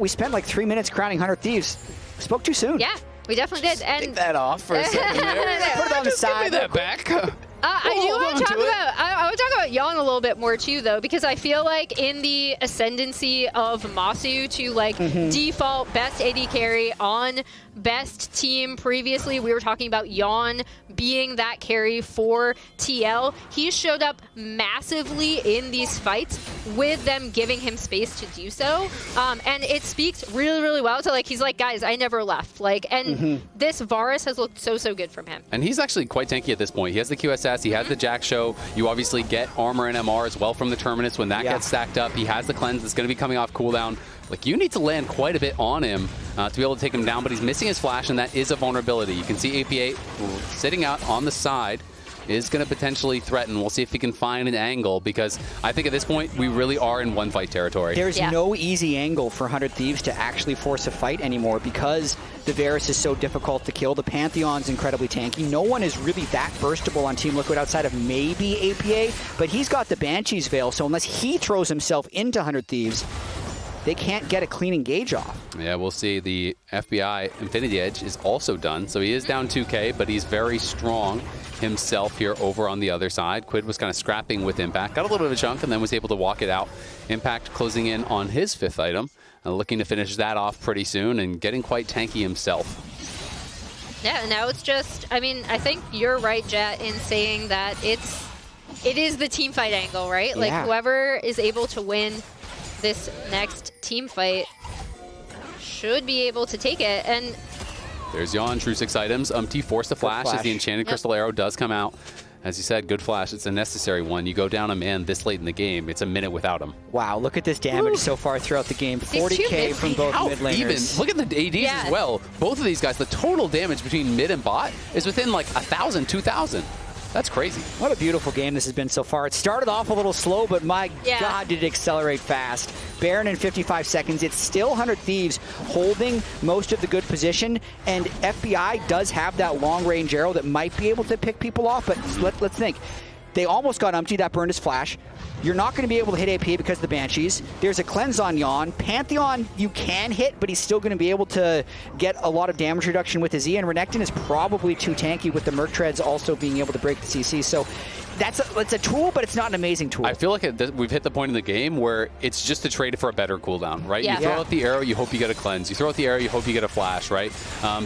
spent like 3 minutes crowning 100 Thieves. Spoke too soon. Yeah, we definitely did. And take that off for a second there. Put it on the side. Give me that back. I want to talk about Yeon a little bit more too, though, because I feel like in the ascendancy of Masu to like default best AD carry on best team previously, we were talking about Yeon being that carry for TL. He showed up massively in these fights with them giving him space to do so. And it speaks really, really well to like, he's like, guys, I never left. Like, and this Varus has looked so, so good from him. And he's actually quite tanky at this point. He has the QSS, he has the Jack Show. You obviously get armor and MR as well from the Terminus when that gets stacked up. He has the cleanse that's going to be coming off cooldown. Like, you need to land quite a bit on him to be able to take him down, but he's missing his flash, and that is a vulnerability. You can see APA sitting out on the side is going to potentially threaten. We'll see if he can find an angle, because I think at this point, we really are in one fight territory. There's no easy angle for 100 Thieves to actually force a fight anymore because the Varus is so difficult to kill. The Pantheon's incredibly tanky. No one is really that burstable on Team Liquid outside of maybe APA, but he's got the Banshee's Veil, so unless he throws himself into 100 Thieves, they can't get a clean engage off. Yeah, we'll see. The FBI Infinity Edge is also done, so he is down 2K, but he's very strong himself here over on the other side. Quid was kind of scrapping with Impact, got a little bit of a chunk, and then was able to walk it out. Impact closing in on his 5th item, looking to finish that off pretty soon and getting quite tanky himself. Yeah, now it's just, I mean, I think you're right, Jatt, in saying that it is the team fight angle, right? Like, whoever is able to win this next team fight should be able to take it. And there's Yeon, true 6 items. UmTi forced a flash as the Enchanted Crystal Arrow does come out. As you said, good flash. It's a necessary one. You go down a man this late in the game, it's a minute without him. Wow, look at this damage so far throughout the game. 40k from both mid laners. Even look at the ADs as well. Both of these guys, the total damage between mid and bot is within like 1,000, 2,000. That's crazy. What a beautiful game this has been so far. It started off a little slow, but my God, did it accelerate fast. Baron in 55 seconds. It's still 100 Thieves holding most of the good position, and FBI does have that long-range arrow that might be able to pick people off, but let's think. They almost got UmTi, that burned his flash. You're not going to be able to hit AP because of the Banshees. There's a cleanse on Yeon. Pantheon you can hit, but he's still going to be able to get a lot of damage reduction with his E, and Renekton is probably too tanky with the Merc Treads also being able to break the CC. So it's a tool, but it's not an amazing tool. I feel like we've hit the point in the game where it's just to trade it for a better cooldown, right? You throw out the arrow, you hope you get a cleanse. You throw out the arrow, you hope you get a flash, right?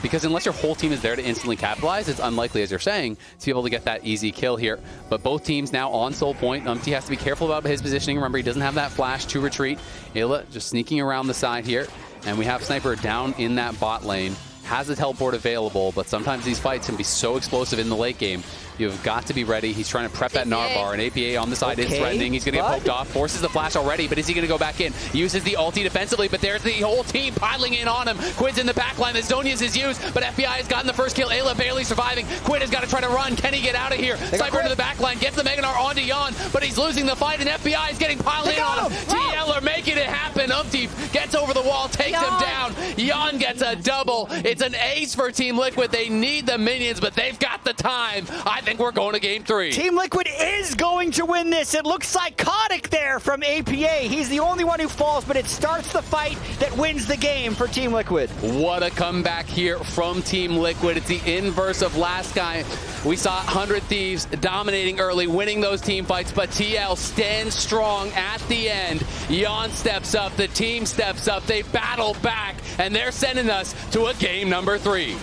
Because unless your whole team is there to instantly capitalize, it's unlikely, as you're saying, to be able to get that easy kill here. But both teams now on Soul Point. UmTi has to be careful about his positioning. Remember, he doesn't have that flash to retreat. Eyla just sneaking around the side here. And we have Sniper down in that bot lane. Has the teleport available, but sometimes these fights can be so explosive in the late game. You've got to be ready. He's trying to prep that Gnar bar, and APA on the side is threatening. He's going to get poked off, forces the flash already, but is he going to go back in? Uses the ulti defensively, but there's the whole team piling in on him. Quid's in the backline. The Zonia's is used, but FBI has gotten the first kill. Ayla barely surviving. Quid has got to try to run. Can he get out of here? Sniper into the backline, gets the Mega Gnar onto Yeon, but he's losing the fight, and FBI is getting piled in on him. TL are making it happen. UmTi gets over the wall, takes him down. Yeon gets a double. It's an ace for Team Liquid. They need the minions, but they've got the time. I think we're going to game 3. Team Liquid is going to win this. It looks psychotic there from APA. He's the only one who falls, but it starts the fight that wins the game for Team Liquid. What a comeback here from Team Liquid. It's the inverse of last guy. We saw 100 Thieves dominating early, winning those team fights, but TL stands strong at the end. Yeon steps up, the team steps up, they battle back, and they're sending us to a game number 3.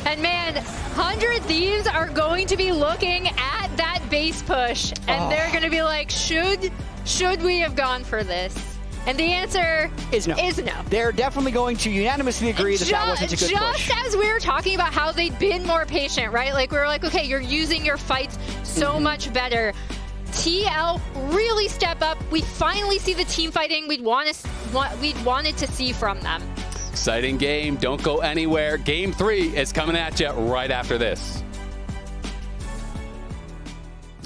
And man, 100 Thieves are going to be looking at that base push, and they're going to be like, should we have gone for this? And the answer is no. They're definitely going to unanimously agree that wasn't a good push. Just as we were talking about how they'd been more patient, right? Like, we were like, okay, you're using your fights so much better. TL really step up. We finally see the team fighting we'd wanted to see from them. Exciting game. Don't go anywhere. Game 3 is coming at you right after this.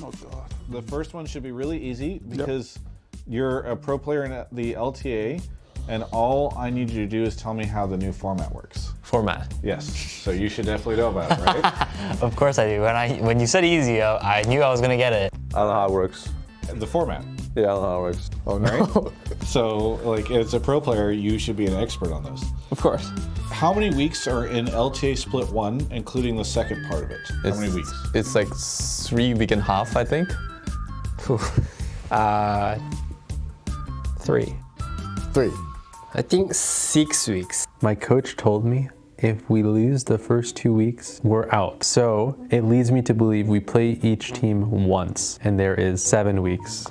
Oh, God. The first one should be really easy because you're a pro player in the LTA, and all I need you to do is tell me how the new format works. Format? Yes. So you should definitely know about it, right? Of course I do. When you said easy, I knew I was going to get it. I don't know how it works. The format. Yeah, I don't know how it works. Oh, no. Right? So, like, as a pro player, you should be an expert on this. Of course. How many weeks are in LTA Split 1, including the second part of it? How many weeks? It's like 3.5 weeks, I think. 3. 3. I think 6 weeks. My coach told me if we lose the first 2 weeks, we're out. So it leads me to believe we play each team once, and there is 7 weeks.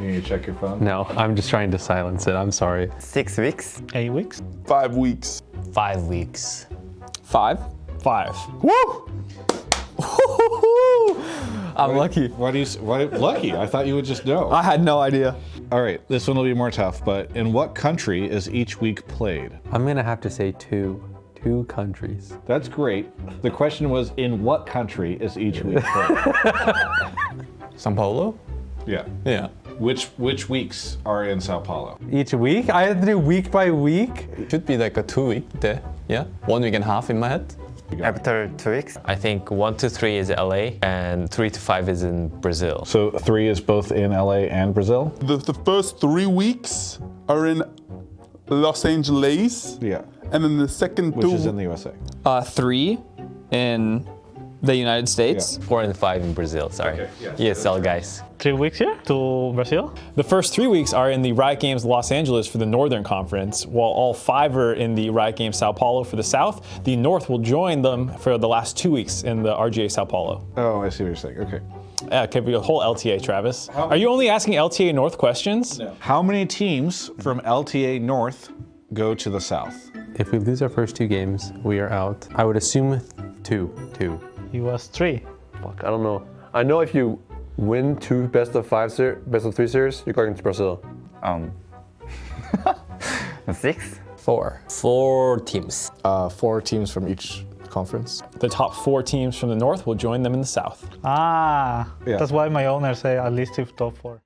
You need to check your phone? No, I'm just trying to silence it. I'm sorry. 6 weeks. 8 weeks. 5 weeks. 5 weeks. 5. 5. Woo! I'm lucky. Why lucky? I thought you would just know. I had no idea. All right, this one will be more tough, but in what country is each week played? I'm gonna have to say 2. 2 countries. That's great. The question was, in what country is each week played? Sao Paulo? Yeah. Yeah. Which weeks are in Sao Paulo? Each week? I have to do week by week? Should be like a 2 week there. Yeah. 1 week and a half in my head. After 2 weeks? I think 1 to 3 is LA and 3 to 5 is in Brazil. So 3 is both in LA and Brazil? The first 3 weeks are in Los Angeles. Yeah. And then the second Which 2 is in the USA. 3 in the United States. 4 and 5 in Brazil, sorry. Okay, yes. ESL guys. 3 weeks here to Brazil. The first 3 weeks are in the Riot Games Los Angeles for the Northern Conference, while all 5 are in the Riot Games Sao Paulo for the South. The North will join them for the last 2 weeks in the RGA Sao Paulo. Oh, I see what you're saying. Okay. Could be a whole LTA, Travis. Are you only asking LTA North questions? No. How many teams from LTA North go to the South? If we lose our first 2 games, we are out. I would assume 2. He was 3. Fuck, I don't know. I know if you win 2 best of 3 series, you're going to Brazil. 6? 4. 4 teams. 4 teams from each conference. The top 4 teams from the North will join them in the South. Ah, Yeah. that's why my owner say at least top 4.